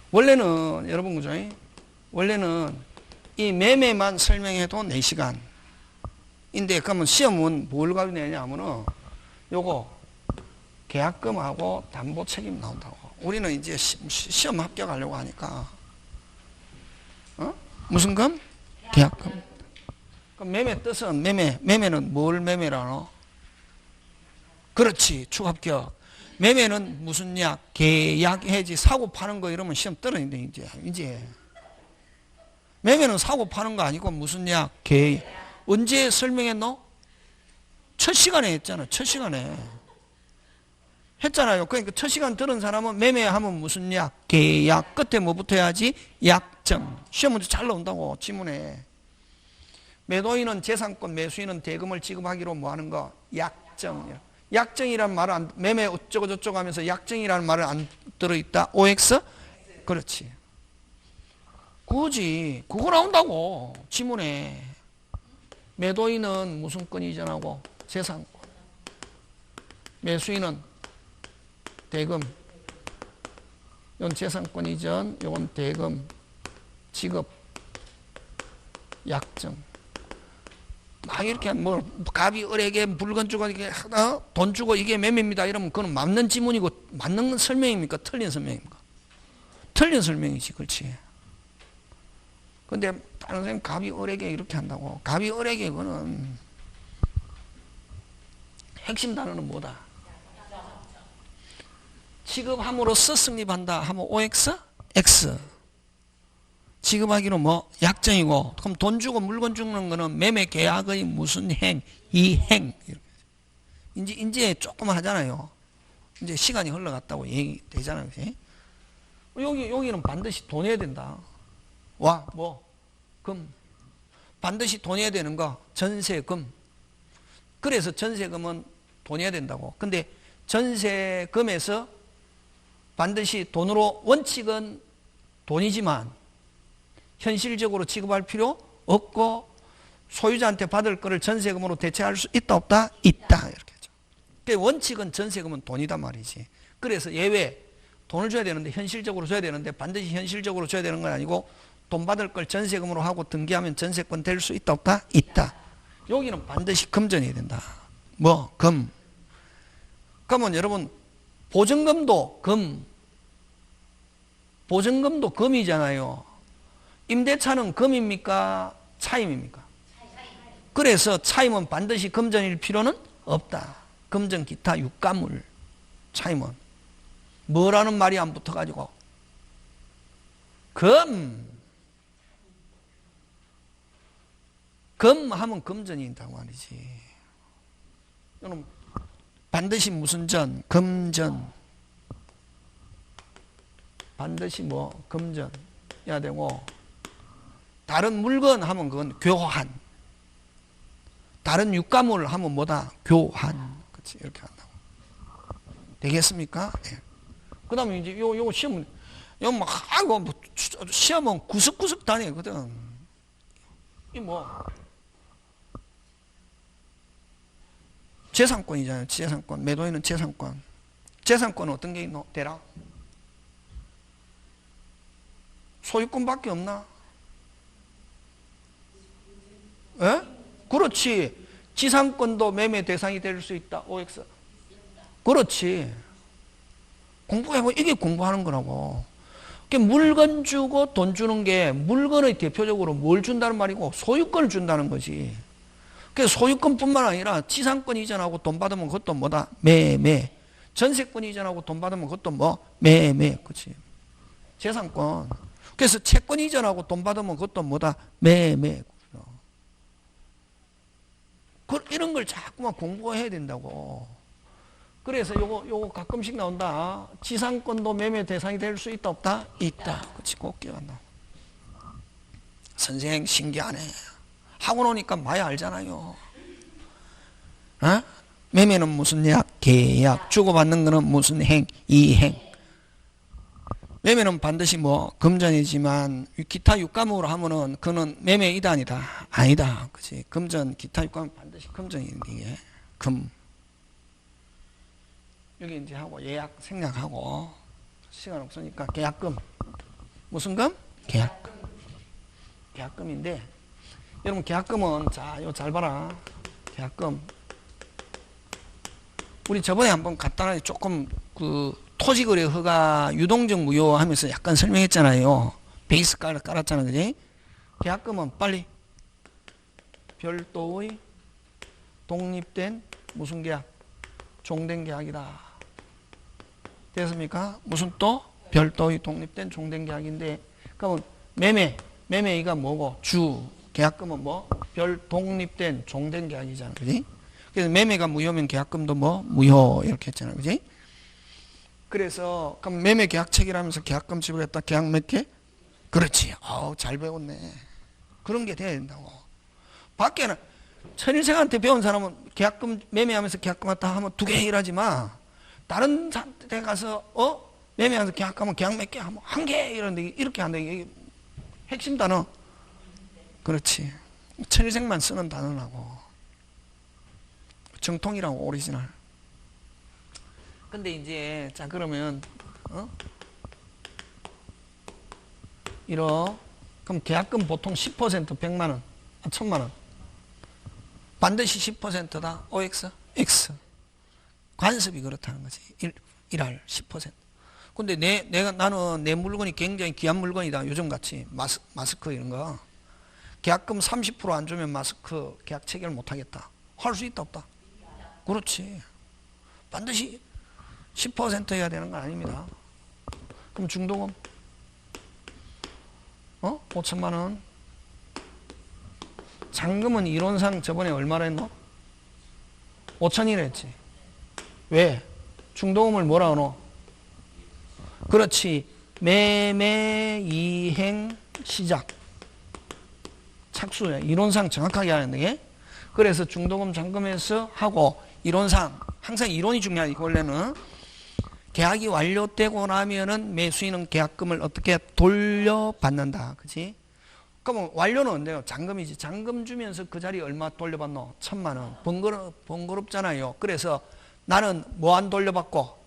원래는 여러분 그죠? 원래는 이 매매만 설명해도 4시간 인데 그러면 시험은 뭘 가지고 내냐 하면은 요거 계약금하고 담보 책임 나온다고. 우리는 이제 시험 합격하려고 하니까 무슨 금? 계약금. 그럼 매매 뜻은 매매는 뭘 매매라노? 그렇지, 축합격. 매매는 무슨 약, 계약, 해지, 사고 파는 거 이러면 시험 떨어진대 이제. 매매는 사고 파는 거 아니고 무슨 약, 계약. 언제 설명했노? 첫 시간에 했잖아. 첫 시간에 했잖아요. 그러니까 첫 시간 들은 사람은 매매하면 무슨 약, 계약. 끝에 뭐 붙어야지? 약정. 시험 문제 잘 나온다고 지문에. 매도인은 재산권, 매수인은 대금을 지급하기로 뭐 하는 거? 약정. 약정이란 말은 매매 어쩌고 저쩌고 하면서 약정이라는 말은 안 들어있다. OX? 그렇지. 굳이 그거 나온다고 지문에. 매도인은 무슨 권 이전하고? 재산권. 매수인은 대금. 이건 재산권 이전, 이건 대금, 지급, 약정. 막 이렇게 뭐 갑이 을에게 물건 주고 이게 돈 주고 이게 매매입니다 이러면 그건 맞는 지문이고 맞는 설명입니까? 틀린 설명입니까? 틀린 설명이지, 그렇지. 근데 다른 선생님 갑이 을에게 이렇게 한다고. 갑이 을에게 그거는 핵심 단어는 뭐다? 지급함으로써 승립한다 하면 OX? X. 지급하기로 뭐 약정이고, 그럼 돈 주고 물건 주는 거는 매매 계약의 무슨 행, 이행. 이제 조금 하잖아요. 이제 시간이 흘러갔다고 얘기 되잖아요. 그치? 여기는 반드시 돈 해야 된다. 와, 뭐, 금. 반드시 돈 해야 되는 거, 전세금. 그래서 전세금은 돈 해야 된다고. 근데 전세금에서 반드시 돈으로, 원칙은 돈이지만, 현실적으로 지급할 필요 없고 소유자한테 받을 거를 전세금으로 대체할 수 있다 없다? 있다. 이렇게 하죠. 그러니까 원칙은 전세금은 돈이다 말이지. 그래서 예외 돈을 줘야 되는데 현실적으로 줘야 되는데 반드시 현실적으로 줘야 되는 건 아니고 돈 받을 걸 전세금으로 하고 등기하면 전세권 될 수 있다 없다? 있다. 여기는 반드시 금전해야 된다. 뭐 금. 그러면 여러분 보증금도 금. 보증금도 금이잖아요. 임대차는 금입니까? 차임입니까? 그래서 차임은 반드시 금전일 필요는 없다. 금전 기타 유가물. 차임은 뭐라는 말이 안 붙어가지고 금 하면 금전이 있다고 말이지. 여러분 반드시 무슨 전? 금전. 반드시 뭐 금전해야 되고, 다른 물건 하면 그건 교환. 다른 유가물 하면 뭐다? 교환. 그렇지, 이렇게 한다고. 되겠습니까? 네. 그 다음에 이제 요 시험은, 시험은 구석구석 다니거든. 재산권이잖아요. 재산권. 매도인은 재산권. 재산권은 어떤 게 있노? 대라. 소유권밖에 없나? 에? 그렇지. 지상권도 매매 대상이 될 수 있다. OX. 그렇지. 공부해보 이게 공부하는 거라고. 물건 주고 돈 주는 게 물건의 대표적으로 뭘 준다는 말이고 소유권을 준다는 거지. 그래서 소유권뿐만 아니라 지상권 이전하고 돈 받으면 그것도 뭐다? 매매. 전세권 이전하고 돈 받으면 그것도 뭐? 매매. 그치? 재산권. 그래서 채권 이전하고 돈 받으면 그것도 뭐다? 매매. 이런 걸 자꾸만 공부해야 된다고. 그래서 요거 가끔씩 나온다. 지상권도 매매 대상이 될 수 있다, 없다? 있다. 그치, 꼭 기억한다. 선생 신기하네. 하고 노니까 많이 알잖아요. 어? 매매는 무슨 계약. 주고받는 거는 무슨 이행. 매매는 반드시 뭐 금전이지만 기타 육감으로 하면은 그는 매매이다 아니다? 아니다. 그치. 금전, 기타 육감은 반드시 금전인데 이게 금. 여기 이제 하고 예약 생략하고 시간 없으니까 계약금. 무슨 금? 계약금. 계약금인데 여러분 계약금은 자, 이거 잘 봐라. 계약금. 우리 저번에 한번 간단하게 조금 그 토지거래 허가 유동적 무효 하면서 약간 설명했잖아요. 베이스 깔았잖아. 그지? 계약금은 빨리 별도의 독립된 무슨 계약? 종된 계약이다. 됐습니까? 무슨 또? 별도의 독립된 종된 계약인데, 그러면 매매가 뭐고? 계약금은 뭐? 별 독립된 종된 계약이잖아. 그지? 그래서 매매가 무효면 계약금도 뭐? 무효. 이렇게 했잖아. 그지? 그래서, 그럼 매매 계약 체결하면서 계약금 지불했다. 계약 몇 개? 그렇지. 잘 배웠네. 그런 게 돼야 된다고. 밖에는, 천일생한테 배운 사람은 계약금 매매하면서 계약금 왔다 하면 2개 일하지 마. 다른 데 가서 매매하면서 계약하면 계약 몇 개 하면 1개 이러는데 이렇게 한다. 이게 핵심 단어. 그렇지. 천일생만 쓰는 단어라고. 정통이라고 오리지널. 근데 이제 자 그러면 그럼 계약금 보통 10% 100만 원, 1000만 원. 반드시 10%다. OX, X. 관습이 그렇다는 거지. 1할 10%. 근데 나는 내 물건이 굉장히 귀한 물건이다. 요즘 같이 마스크 이런 거. 계약금 30% 안 주면 마스크 계약 체결 못 하겠다. 할 수 있다, 없다? 그렇지. 반드시 10% 해야 되는 건 아닙니다. 그럼 중도금 5천만 원. 잔금은 이론상 저번에 얼마나 했노? 5천이라 했지. 왜? 중도금을 뭐라 하노? 그렇지. 매매 이행 시작. 착수야. 이론상 정확하게 하는데. 그래서 중도금 잔금에서 하고 이론상 항상 이론이 중요하지. 원래는 계약이 완료되고 나면은 매수인은 계약금을 어떻게 돌려받는다. 그치? 그러면 완료는 언제요? 잔금이지. 잔금 주면서 그 자리 얼마 돌려받노? 1000만 원. 번거롭잖아요. 그래서 나는 뭐 안 돌려받고?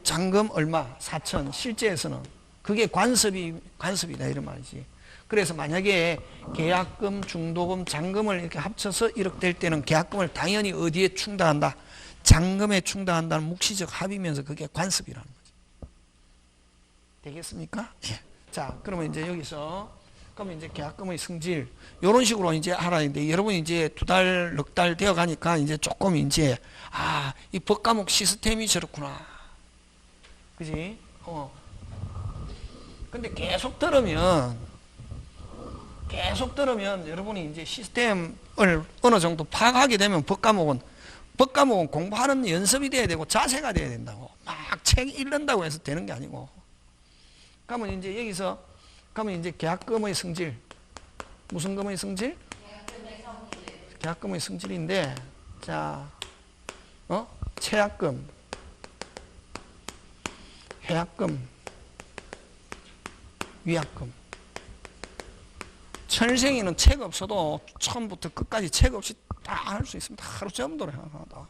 잔금 얼마? 4천. 실제에서는. 그게 관습이다. 이런 말이지. 그래서 만약에 계약금, 중도금, 잔금을 이렇게 합쳐서 1억 될 때는 계약금을 당연히 어디에 충당한다? 잔금에 충당한다는 묵시적 합의면서 그게 관습이라는 거지. 되겠습니까? 예. 자, 그러면 이제 여기서 그러면 이제 계약금의 성질 이런 식으로 이제 알아야 되는데 여러분이 이제 2달, 넉 달 되어 가니까 이제 조금 이제 이 법과목 시스템이 저렇구나. 그지? 근데 계속 들으면 여러분이 이제 시스템을 어느 정도 파악하게 되면 법과목은 공부하는 연습이 돼야 되고 자세가 돼야 된다고. 막 책 읽는다고 해서 되는 게 아니고. 그러면 이제 여기서 그러면 이제 계약금의 성질. 무슨 금의 성질? 계약금의 성질인데 자, 체약금, 해약금, 위약금. 천일생이는 책 없어도 처음부터 끝까지 책 없이 다 할 수 있습니다. 하루 종일 하다.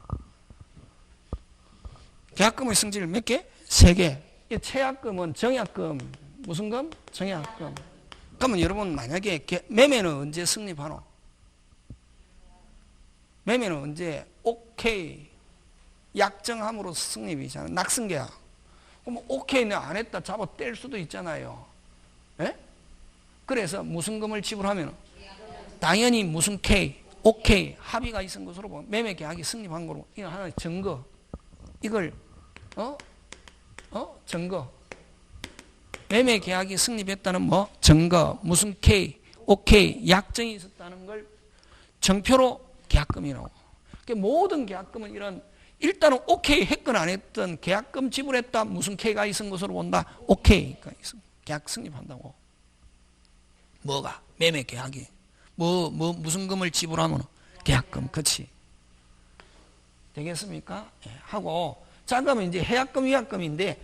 계약금의 성질 몇 개? 3개. 이 체약금은 정약금. 무슨 금? 정약금. 그러면 여러분 만약에 매매는 언제 성립하노? 매매는 언제 오케이 약정함으로 성립이잖아. 낙승계약. 그럼 오케이 내가 안 했다 잡아 뗄 수도 있잖아요. 예? 그래서 무슨 금을 지불하면 당연히 무슨 K, 오케이 합의가 있은 것으로 보면 매매 계약이 성립한 거로 이거 하나의 증거. 이걸 증거. 매매 계약이 성립했다는 뭐 증거, 무슨 K, 오케이 약정이 있었다는 걸 정표로 계약금이라고. 그러니까 모든 계약금은 이런 일단은 오케이 했건 안 했던 계약금 지불했다 무슨 K가 있은 것으로 본다. 오케이가 있어. 계약 성립한다고. 뭐가? 매매 계약이. 무슨 금을 지불하면 계약금. 그치? 되겠습니까? 예, 하고. 자, 그러면 이제 해약금, 위약금인데,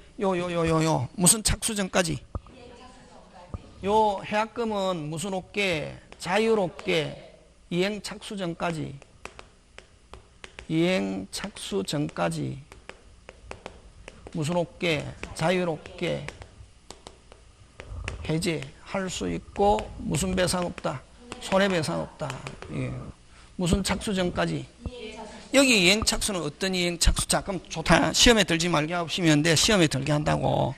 무슨 착수전까지? 요 해약금은 무슨 업계? 자율업계, 이행착수전까지. 이행착수전까지. 무슨 업계? 자율업계. 해제할 수 있고, 무슨 배상 없다? 손해배상 없다. 예. 무슨 착수전까지? 여기 이행착수는 어떤 이행착수? 자, 그럼 좋다. 시험에 들지 말게 하시면 돼. 시험에 들게 한다고.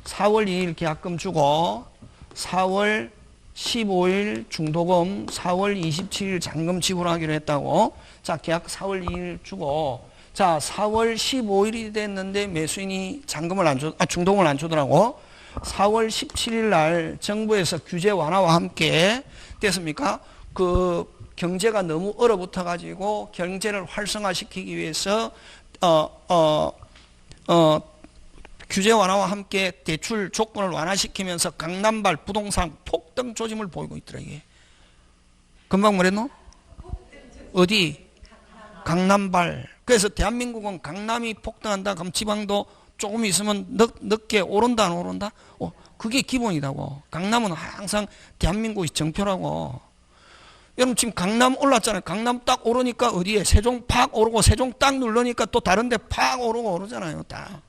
4월 2일 계약금 주고 4월 15일 중도금 4월 27일 잔금 지불하기로 했다고. 자, 계약 4월 2일 주고 자, 4월 15일이 됐는데 매수인이 잔금을 안 중도금을 안 주더라고. 4월 17일 날 정부에서 규제 완화와 함께 됐습니까? 그 경제가 너무 얼어붙어 가지고 경제를 활성화시키기 위해서 규제 완화와 함께 대출 조건을 완화시키면서 강남발 부동산 폭등 조짐을 보이고 있더라. 이게 금방 뭐랬노? 어디? 강남발. 그래서 대한민국은 강남이 폭등한다. 그럼 지방도 조금 있으면 늦게 오른다 안 오른다? 그게 기본이라고. 강남은 항상 대한민국의 정표라고. 여러분 지금 강남 올랐잖아요. 강남 딱 오르니까 어디에? 세종 팍 오르고 세종 딱 누르니까 또 다른 데 팍 오르고 오르잖아요. 딱.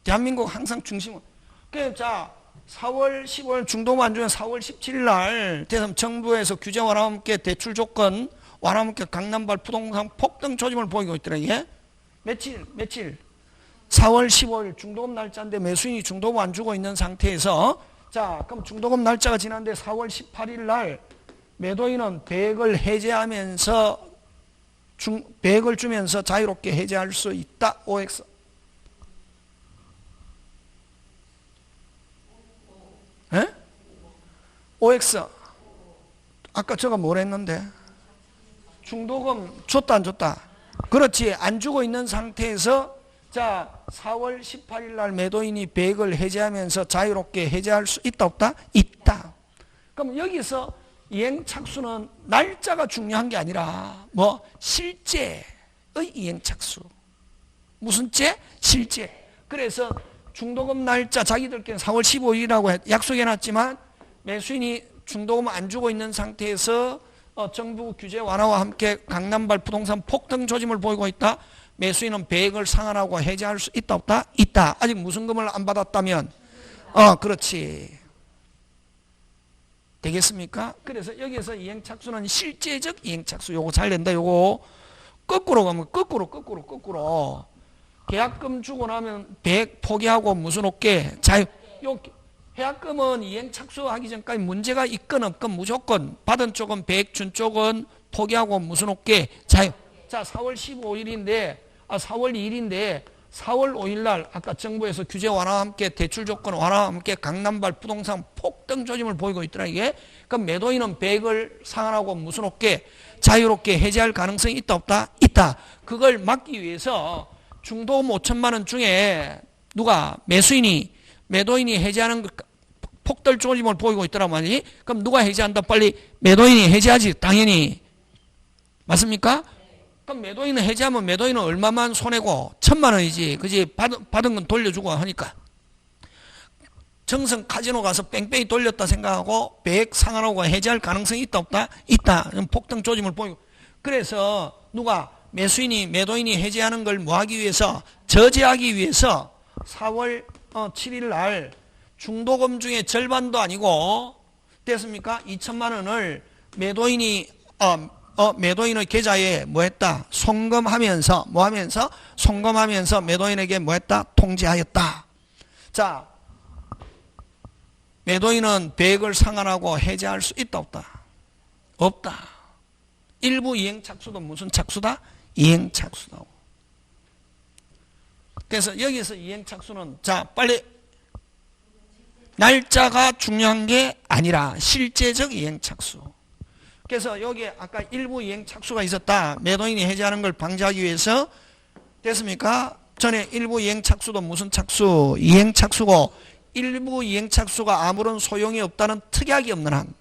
대한민국 항상 중심은. 그래서 자 4월 15일 중도금 안 주면 4월 17일 날 대선 정부에서 규제 완화와 함께 대출 조건 완화와 함께 강남발 부동산 폭등 조짐을 보이고 있더라. 이게 며칠? 4월 15일 중도금 날짜인데 매수인이 중도금 안 주고 있는 상태에서 자 그럼 중도금 날짜가 지난데 4월 18일 날 매도인은 100을 해제하면서 100을 주면서 자유롭게 해제할 수 있다. OX. 에? OX. 아까 저가 뭘 했는데? 중도금 줬다 안 줬다? 그렇지. 안 주고 있는 상태에서 자 4월 18일 날 매도인이 100을 해제하면서 자유롭게 해제할 수 있다 없다? 있다. 그럼 여기서 이행착수는 날짜가 중요한 게 아니라 뭐 실제의 이행착수. 무슨 제? 실제. 그래서 중도금 날짜 자기들끼리 4월 15일이라고 약속해놨지만 매수인이 중도금 안 주고 있는 상태에서 정부 규제 완화와 함께 강남발 부동산 폭등 조짐을 보이고 있다. 매수인은 100을 상환하고 해제할 수 있다 없다? 있다. 아직 무슨 금을 안 받았다면 그렇지. 되겠습니까? 그래서 여기에서 이행착수는 실제적 이행착수. 요거 잘 낸다. 요거 거꾸로 가면 거꾸로 계약금 주고 나면 100 포기하고 무슨 없게 자유. 요 계약금은 이행착수하기 전까지 문제가 있건 없건 무조건 받은 쪽은 100 준 쪽은 포기하고 무슨 없게 자유. 자 4월 15일인데 4월 2일인데 4월 5일 날 아까 정부에서 규제 완화와 함께 대출 조건 완화와 함께 강남발 부동산 폭등 조짐을 보이고 있더라. 이게 그럼 매도인은 100을 상환하고 무슨 없게 자유롭게 해제할 가능성이 있다 없다? 있다. 그걸 막기 위해서 중도금 5천만 원 중에 누가 매도인이 해제하는 폭등 조짐을 보이고 있더라 말이지. 그럼 누가 해제한다? 빨리 매도인이 해제하지. 당연히. 맞습니까? 그럼 매도인은 해제하면 매도인은 얼마만 손해고? 1,000만 원이지. 그지? 받은 건 돌려주고 하니까. 정성 카지노 가서 뺑뺑이 돌렸다 생각하고 100 상환하고 해제할 가능성이 있다 없다? 있다. 폭등 조짐을 보이고. 그래서 누가 매도인이 해제하는 걸 뭐 하기 위해서? 저지하기 위해서 4월 7일 날 중도금 중에 절반도 아니고 됐습니까? 2천만 원을 매도인이 매도인의 계좌에 뭐 했다? 송금하면서 뭐 하면서? 송금하면서 매도인에게 뭐 했다? 통지하였다. 자, 매도인은 배액을 상환하고 해제할 수 있다 없다? 없다. 일부 이행착수도 무슨 착수다? 이행착수다. 그래서 여기서 이행착수는 자 빨리 날짜가 중요한 게 아니라 실제적 이행착수. 그래서 여기에 아까 일부 이행착수가 있었다. 매도인이 해제하는 걸 방지하기 위해서 됐습니까? 전에 일부 이행착수도 무슨 착수? 이행착수고 일부 이행착수가 아무런 소용이 없다는 특약이 없는 한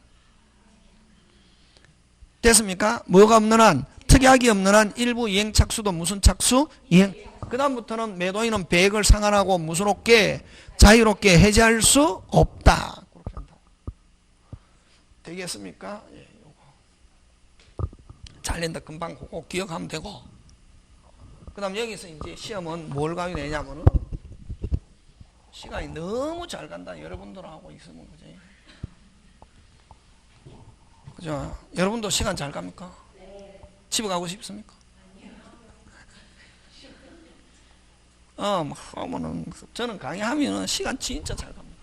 됐습니까? 뭐가 없는 한? 특약이 없는 한 일부 이행착수도 무슨 착수? 이행. 그 다음부터는 매도인은 배액을 상환하고 무슨롭게 자유롭게 해제할 수 없다. 그렇게 한다. 되겠습니까? 예, 요거. 잘 낸다. 금방 그거 기억하면 되고. 그 다음 여기서 이제 시험은 뭘 가져내냐면은 시간이 너무 잘 간다. 여러분들하고 있으면 그지? 그죠? 여러분도 시간 잘 갑니까? 네. 집에 가고 싶습니까? 하면은 저는 강의하면은 시간 진짜 잘 갑니다.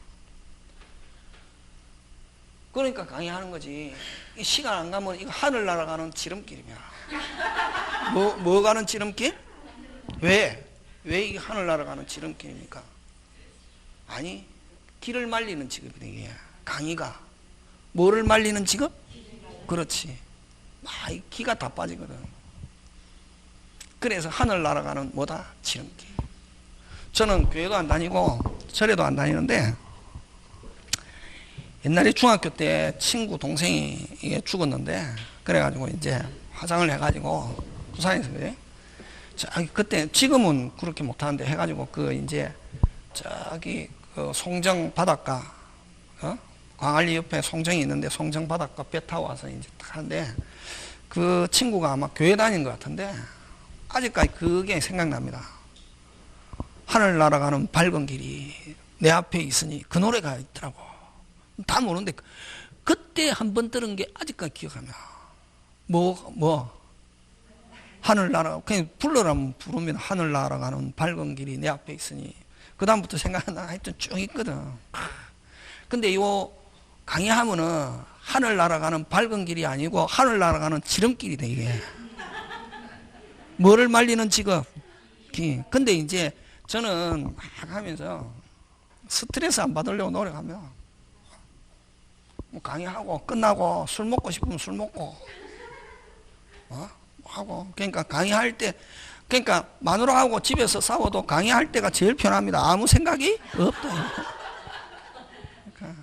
그러니까 강의하는 거지. 이 시간 안 가면 이거 하늘 날아가는 지름길이야. 뭐 가는 지름길? 왜 이게 하늘 날아가는 지름길입니까? 아니, 길을 말리는 직업이다 이게. 강의가 뭐를 말리는 직업? 그렇지. 기가 다 빠지거든. 그래서 하늘 날아가는 뭐다? 지름길. 저는 교회도 안 다니고 절에도 안 다니는데 옛날에 중학교 때 친구 동생이 이게 죽었는데 그래가지고 이제 화장을 해가지고 부산에서 그래. 그때 지금은 그렇게 못하는데 해가지고 그 이제 저기 그 송정 바닷가 광안리 옆에 송정이 있는데 송정 바닷가 배 타고 와서 이제 하는데 그 친구가 아마 교회 다닌 것 같은데 아직까지 그게 생각납니다. 하늘 날아가는 밝은 길이 내 앞에 있으니 그 노래가 있더라고. 다 모르는데 그때 한번 들은 게 아직까지 기억하냐. 하늘 날아가 그냥 불러라면 부르면 하늘 날아가는 밝은 길이 내 앞에 있으니 그 다음부터 생각나 하여튼 쭉 있거든. 근데 이거 강의하면은 하늘 날아가는 밝은 길이 아니고 하늘 날아가는 지름길이다 이게. 뭐를 말리는 직업? 근데 이제 저는 막 하면서 스트레스 안 받으려고 노력하며 강의하고 끝나고 술 먹고 싶으면 술 먹고 하고 그러니까 강의할 때 그러니까 마누라하고 집에서 싸워도 강의할 때가 제일 편합니다. 아무 생각이 없다. 그러니까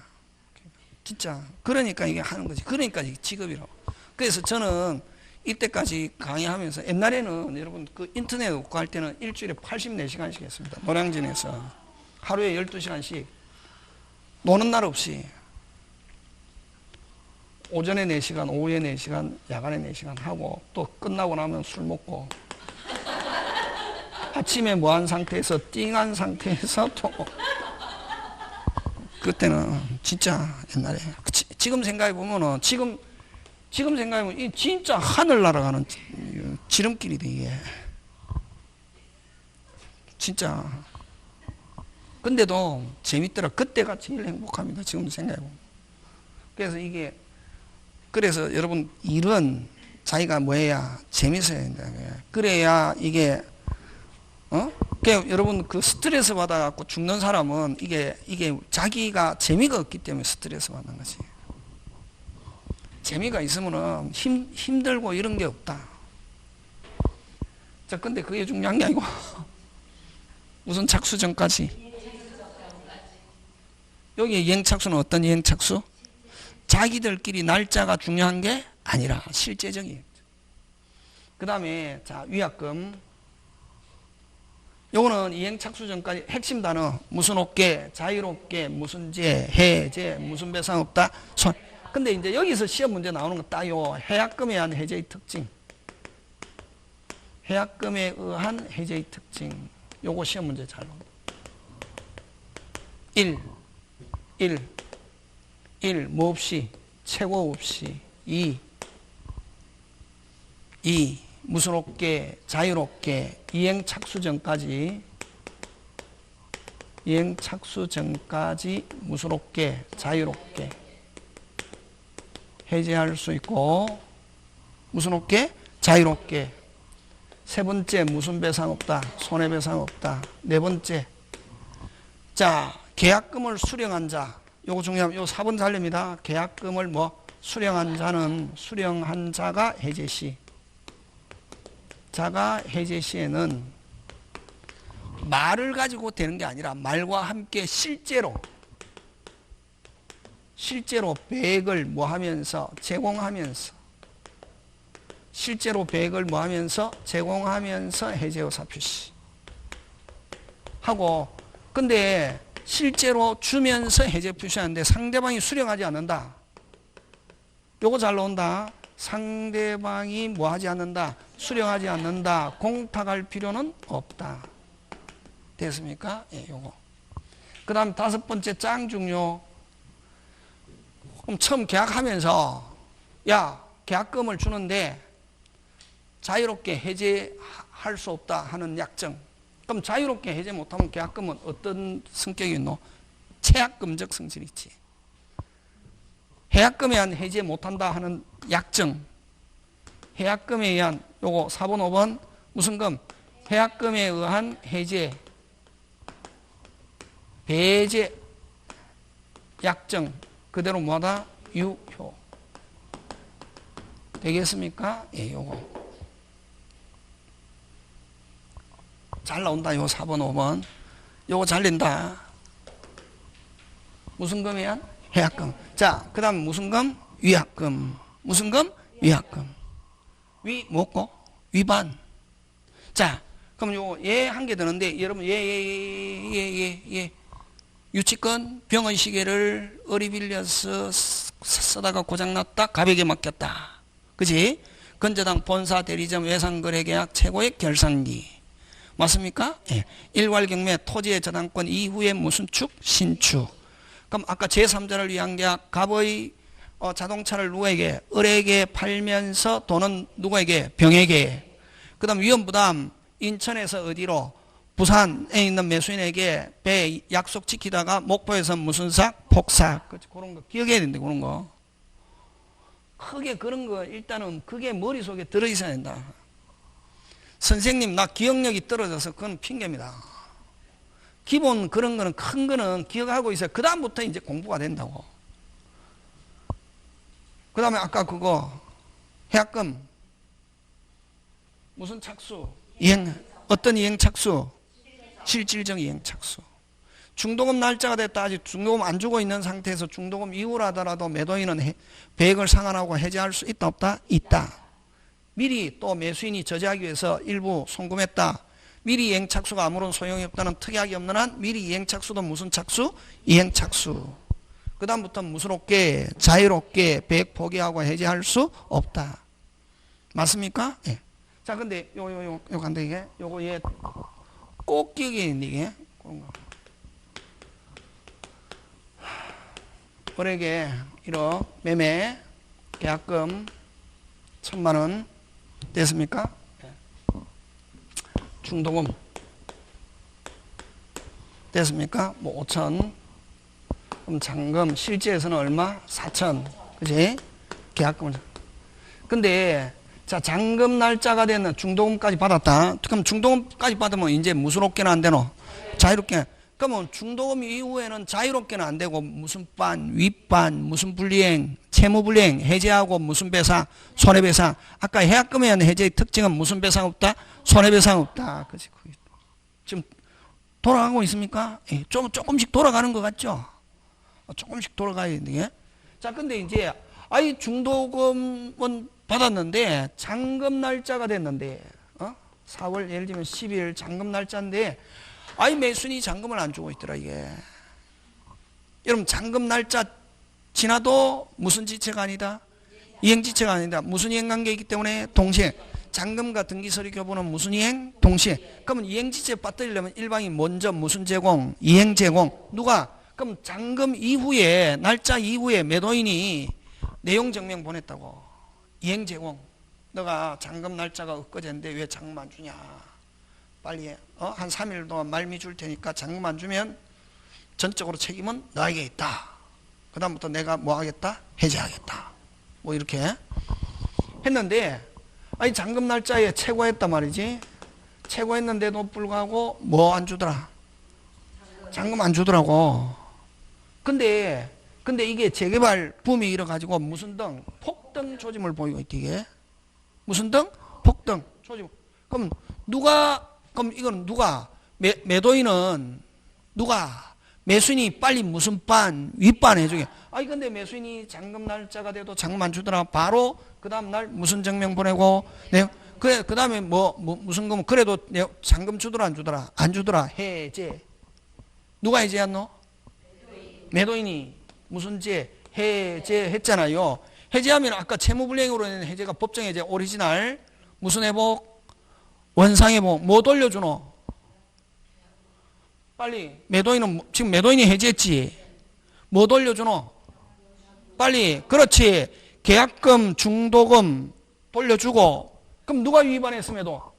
진짜 그러니까 이게 하는 거지. 그러니까 이게 직업이라고. 그래서 저는 이때까지 강의하면서 옛날에는 여러분 그 인터넷 없고 할 때는 일주일에 84시간씩 했습니다. 노량진에서 하루에 12시간씩 노는 날 없이 오전에 4시간, 오후에 4시간, 야간에 4시간 하고 또 끝나고 나면 술 먹고 아침에 뭐한 상태에서 띵한 상태에서 또 그때는 진짜 옛날에 지금 생각해 보면은 지금 생각해보면 이 진짜 하늘 날아가는 지름길이다 이게. 진짜. 근데도 재밌더라. 그때가 제일 행복합니다. 지금 생각해보면. 그래서 여러분 일은 자기가 뭐해야 재밌어야 된다. 그래야 이게 그러니까 여러분 그 스트레스 받아갖고 죽는 사람은 이게 자기가 재미가 없기 때문에 스트레스 받는 거지. 재미가 있으면은 힘들고 이런 게 없다. 자, 근데 그게 중요한 게 아니고 무슨 착수 전까지. 여기 이행착수는 어떤 이행착수? 자기들끼리 날짜가 중요한 게 아니라 실제적인. 그 다음에 자 위약금. 요거는 이행착수 전까지 핵심 단어 무슨 없게 자유롭게 무슨 제 해제 무슨 배상 없다 손. 근데 이제 여기서 시험 문제 나오는 거 딱 요 해약금에 의한 해제의 특징. 해약금에 의한 해제의 특징. 요거 시험 문제 잘 봅니다. 1. 뭐 없이 최고 없이 2. 2. 무슨롭게 자유롭게 이행 착수 전까지 무슨롭게 자유롭게 해제할 수 있고 무슨롭게 자유롭게 세 번째 무슨 배상 없다 손해배상 없다 네 번째 자 계약금을 수령한 자 요거 중요하면 요 4번 잘립니다. 계약금을 뭐 수령한 자가 해제 시 해제 시에는 말을 가지고 되는 게 아니라 말과 함께 실제로 배액을 뭐 하면서 제공하면서 해제의사 표시 하고 근데 실제로 주면서 해제 표시하는데 상대방이 수령하지 않는다. 요거 잘 나온다. 상대방이 뭐 하지 않는다. 수령하지 않는다. 공탁할 필요는 없다. 됐습니까? 예, 요거. 그 다음 5번째 짱 중요. 그럼 처음 계약하면서 야 계약금을 주는데 자유롭게 해제할 수 없다 하는 약정. 그럼 자유롭게 해제 못하면 계약금은 어떤 성격이 있노? 체약금적 성질이 있지. 해약금에 의한 해제 못한다 하는 약정. 해약금에 의한 요거 4번 5번 무슨 금? 해약금에 의한 해제 배제 약정 그대로 뭐하다? 유효 되겠습니까? 예, 요거 잘 나온다. 요 4번 5번 요거 잘린다. 무슨 금에 의한? 해약금. 자, 그 다음 무슨 금? 위약금. 무슨 금? 위약금. 위 뭐고? 위반. 자, 그럼 요 예 한 개 드는데 여러분 예 유치권 병원 시계를 어리 빌려서 쓰다가 고장났다 가백에 맡겼다. 그지? 건재당 본사 대리점 외상거래계약 최고의 결산기. 맞습니까? 예. 일괄경매 토지의 저당권 이후에 무슨 축? 신축. 그럼 아까 제3자를 위한 계약 갑의 자동차를 누구에게? 을에게 팔면서 돈은 누구에게? 병에게. 그 다음 위험부담 인천에서 어디로? 부산에 있는 매수인에게 배 약속 지키다가 목포에서 무슨 삭? 폭삭. 그런 거 기억해야 된다. 그런 거. 크게 그런 거 일단은 그게 머릿속에 들어있어야 된다. 선생님 나 기억력이 떨어져서 그건 핑계입니다. 기본 그런 거는 큰 거는 기억하고 있어요. 그 다음부터 이제 공부가 된다고. 그 다음에 아까 그거 해약금 무슨 착수? 어떤 이행 착수? 실질적 이행 착수. 중도금 날짜가 됐다. 아직 중도금 안 주고 있는 상태에서 중도금 이후라더라도 매도인은 배액을 상환하고 해제할 수 있다 없다? 있다. 미리 또 매수인이 저지하기 위해서 일부 송금했다. 미리 이행 착수가 아무런 소용이 없다는 특약이 없는 한 미리 이행 착수도 무슨 착수? 이행 착수. 그 다음부터 무슨롭게 자유롭게 배액 포기하고 해제할 수 없다. 맞습니까? 예. 자, 근데 요거 간다 이게 요거 얘 꼭 기억해야 되는데 이게 그런 거. 을에게 1억 매매 계약금 1000만원 됐습니까? 중도금 됐습니까? 뭐 5천. 그럼 잔금 실제에서는 얼마? 4천. 그지? 계약금을. 근데 자 잔금 날짜가 되는 중도금까지 받았다. 그럼 중도금까지 받으면 이제 무슨롭게는 안 되노? 자유롭게. 그러면 중도금 이후에는 자유롭게는 안 되고 무슨 반, 윗반, 무슨 불이행, 채무불이행, 해제하고 무슨 배상, 손해배상. 아까 해약금에 의한 해제의 특징은 무슨 배상 없다? 손해배상 없다. 그치? 지금 돌아가고 있습니까? 예, 조금씩 돌아가는 것 같죠? 조금씩 돌아가야 되는데. 자, 근데 이제 아이 중도금은 받았는데 잔금 날짜가 됐는데 4월 예를 들면 10일 잔금 날짜인데 아이 매수인이 잔금을 안 주고 있더라 이게. 여러분 잔금 날짜 지나도 무슨 지체가 아니다? 이행지체가 아니다. 무슨 이행관계이기 때문에 동시에 잔금과 등기서류 교부는 무슨 이행? 동시에. 그러면 이행지체 빠뜨리려면 일방이 먼저 무슨 제공? 이행 제공. 누가? 그럼 잔금 이후에 날짜 이후에 매도인이 내용 증명 보냈다고. 이행 제공. 너가 잔금 날짜가 엊그제인데 왜 잔금 안 주냐. 빨리 한 3일 동안 말미 줄 테니까 잔금 안 주면 전적으로 책임은 너에게 있다. 그 다음부터 내가 뭐 하겠다? 해제하겠다. 뭐 이렇게 했는데 아니 잔금 날짜에 최고했단 말이지. 최고했는데도 불구하고 뭐 안 주더라? 잔금 안 주더라고. 근데 이게 재개발 붐이 일어가지고 무슨 등? 폭등 조짐을 보이고 있다 이게. 무슨 등? 폭등 조짐. 그럼 이거는 누가? 매도인은 누가? 매수인이 빨리 무슨 반? 윗반 해주게. 아니 근데 매수인이 잔금 날짜가 돼도 잔금 안 주더라. 바로 그 다음날 무슨 증명 보내고 네. 그래 그 다음에 무슨 거 그래도 잔금 주더라 안 주더라? 안 주더라. 해제. 누가 해제했노? 매도인이 무슨 제? 해제했잖아요. 해제하면 아까 채무불이행으로 는 해제가 법정해제 오리지널 무슨 회복? 원상회복. 뭐 돌려주노? 빨리 매도인은 지금 매도인이 해제했지. 뭐 돌려주노? 빨리 그렇지. 계약금 중도금 돌려주고. 그럼 누가 위반했음에도?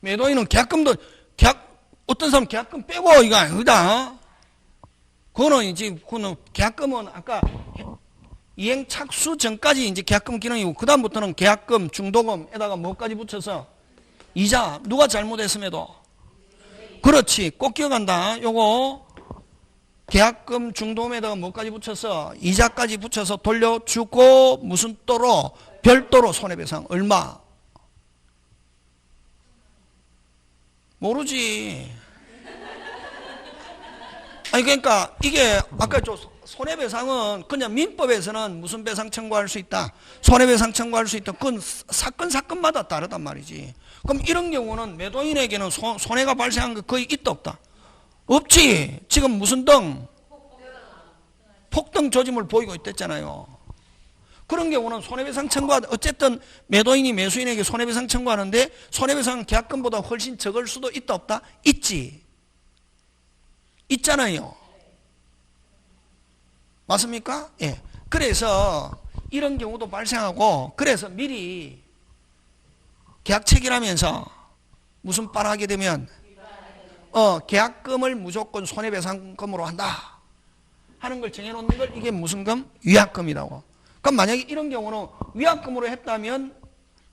매도인은 계약금도 어떤 사람 계약금 빼고 이거 아니다. 그거는 이제 계약금은 아까 이행 착수 전까지 이제 계약금 기능이고 그 다음부터는 계약금 중도금에다가 뭐까지 붙여서 이자. 누가 잘못했음에도 그렇지. 꼭 기억한다. 요거 계약금 중도금에다가 뭐까지 붙여서 이자까지 붙여서 돌려주고 무슨 또로 별도로 손해배상 얼마? 모르지. 아니 그러니까 이게 아까 저 손해배상은 그냥 민법에서는 무슨 배상 청구할 수 있다. 손해배상 청구할 수 있다. 그건 사건마다 다르단 말이지. 그럼 이런 경우는 매도인에게는 손해가 발생한 거 거의 있다 없다? 없지. 지금 무슨 등? 폭등 조짐을 보이고 있댔잖아요. 그런 경우는 손해배상 청구하다. 어쨌든 매도인이 매수인에게 손해배상 청구하는데 손해배상은 계약금보다 훨씬 적을 수도 있다 없다? 있지. 있잖아요. 맞습니까? 예. 그래서 이런 경우도 발생하고 그래서 미리 계약 체결하면서 무슨 말 하게 되면 계약금을 무조건 손해배상금으로 한다 하는 걸 정해놓는 걸 이게 무슨 금? 위약금이라고. 그럼 만약에 이런 경우는 위약금으로 했다면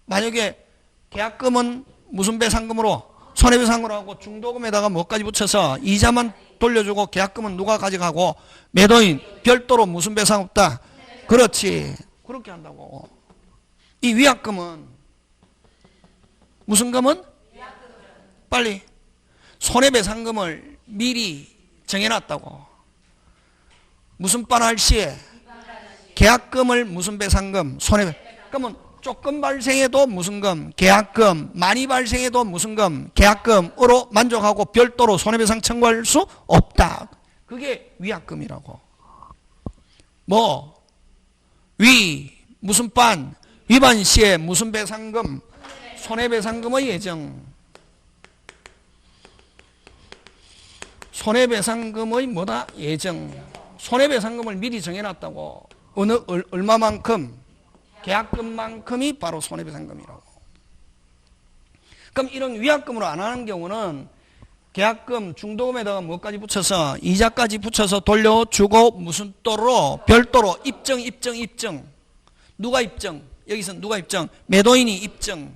만약에 계약금은 무슨 배상금으로? 손해배상으로 하고 중도금에다가 뭐까지 붙여서 이자만 돌려주고 계약금은 누가 가져가고 매도인 별도로 무슨 배상 없다? 그렇지. 그렇게 한다고. 이 위약금은 무슨 금은? 빨리 손해배상금을 미리 정해놨다고. 무슨 빤할 시에? 계약금을 무슨 배상금? 그러면 조금 발생해도 무슨 금? 계약금. 많이 발생해도 무슨 금? 계약금으로 만족하고 별도로 손해배상 청구할 수 없다. 그게 위약금이라고. 뭐? 무슨 반? 위반 시에 무슨 배상금? 손해배상금의 예정. 손해배상금의 뭐다? 예정. 손해배상금을 미리 정해놨다고. 얼마만큼? 계약금만큼이 바로 손해배상금이라고. 그럼 이런 위약금으로 안 하는 경우는 계약금 중도금에다가 뭐까지 붙여서 이자까지 붙여서 돌려주고 무슨 또로 별도로 입증. 누가 입증? 여기서 누가 입증? 매도인이 입증.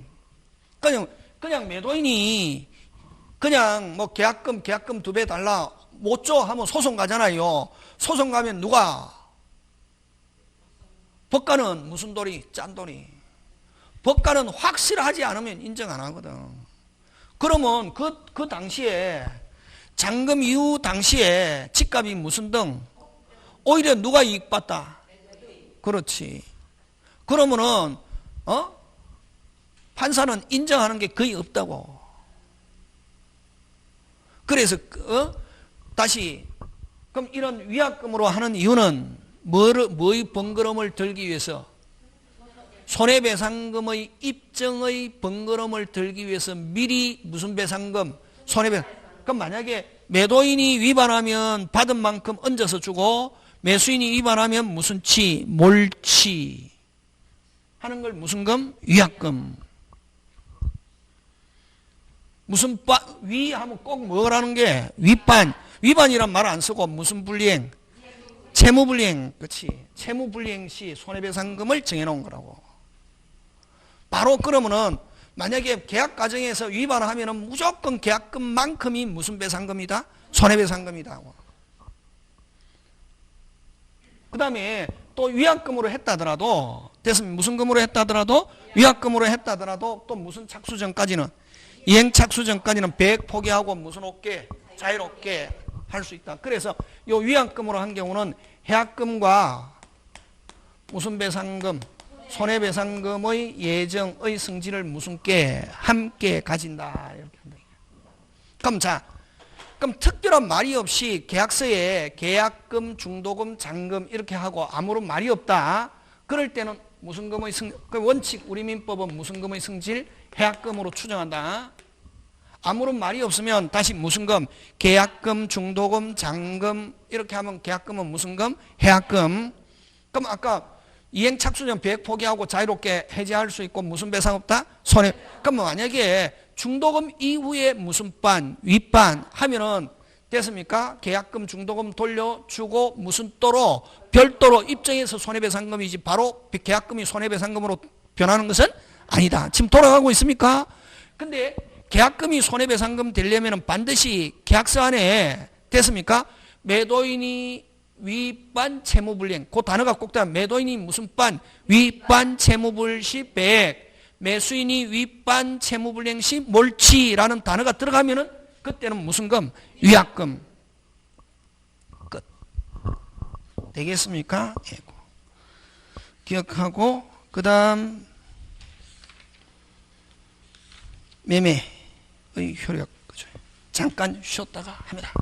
그냥 매도인이 그냥 뭐 계약금 2배 달라 못 줘 하면 소송 가잖아요. 소송 가면 누가? 법관은 무슨 도리? 짠도리. 법관은 확실하지 않으면 인정 안 하거든. 그러면 그 당시에 잔금 이후 당시에 집값이 무슨 등? 오히려 누가 이익 봤다? 그렇지. 그러면은 판사는 인정하는 게 거의 없다고. 그래서 다시 그럼 이런 위약금으로 하는 이유는 뭐의 번거로움을 덜기 위해서? 손해배상금의 입증의 번거로움을 덜기 위해서 미리 무슨 배상금? 손해배상. 그럼 만약에 매도인이 위반하면 받은 만큼 얹어서 주고 매수인이 위반하면 무슨 치? 몰치. 하는 걸 무슨 금? 위약금. 무슨 위 하면 꼭 뭐라는 게 위반. 위반이란 말 안 쓰고 무슨 불이행? 채무불이행. 그렇지. 채무불이행 시 손해배상금을 정해놓은 거라고. 바로 그러면은 만약에 계약 과정에서 위반을 하면은 무조건 계약금만큼이 무슨 배상금이다? 손해배상금이다. 그 다음에 또 위약금으로 했다더라도, 됐으면 무슨 금으로 했다더라도, 위약금으로 했다더라도 또 무슨 착수 전까지는, 이행 착수 전까지는 배액 포기하고 무슨 없게, 자유롭게 할 수 있다. 그래서 이 위약금으로 한 경우는 해약금과 무슨 배상금, 손해배상금의 예정의 성질을 무슨 게 함께 가진다. 이렇게 한다. 그럼 자, 그럼 특별한 말이 없이 계약서에 계약금, 중도금, 잔금 이렇게 하고 아무런 말이 없다. 그럴 때는 무슨 금의 그 원칙 우리 민법은 무슨 금의 성질? 해약금으로 추정한다. 아무런 말이 없으면 다시 무슨 금? 계약금, 중도금, 잔금 이렇게 하면 계약금은 무슨 금? 해약금. 그럼 아까 이행 착수전 배액 포기하고 자유롭게 해지할 수 있고 무슨 배상 없다? 손해. 그럼 만약에 중도금 이후에 무슨 반, 윗반 하면은 됐습니까? 계약금, 중도금 돌려주고 무슨 또로 별도로 입증해서 손해배상금이지 바로 계약금이 손해배상금으로 변하는 것은 아니다. 지금 돌아가고 있습니까? 근데 계약금이 손해배상금 되려면 반드시 계약서 안에 됐습니까? 매도인이 위반 채무불이행 그 단어가 꼭 들어가. 매도인이 무슨 반? 위반 채무불 시 배액, 매수인이 위반 채무불이행 시 몰치라는 단어가 들어가면은 그때는 무슨 금? 위약금. 끝. 되겠습니까? 예. 기억하고 그 다음 매매의 효력. 잠깐 쉬었다가 합니다.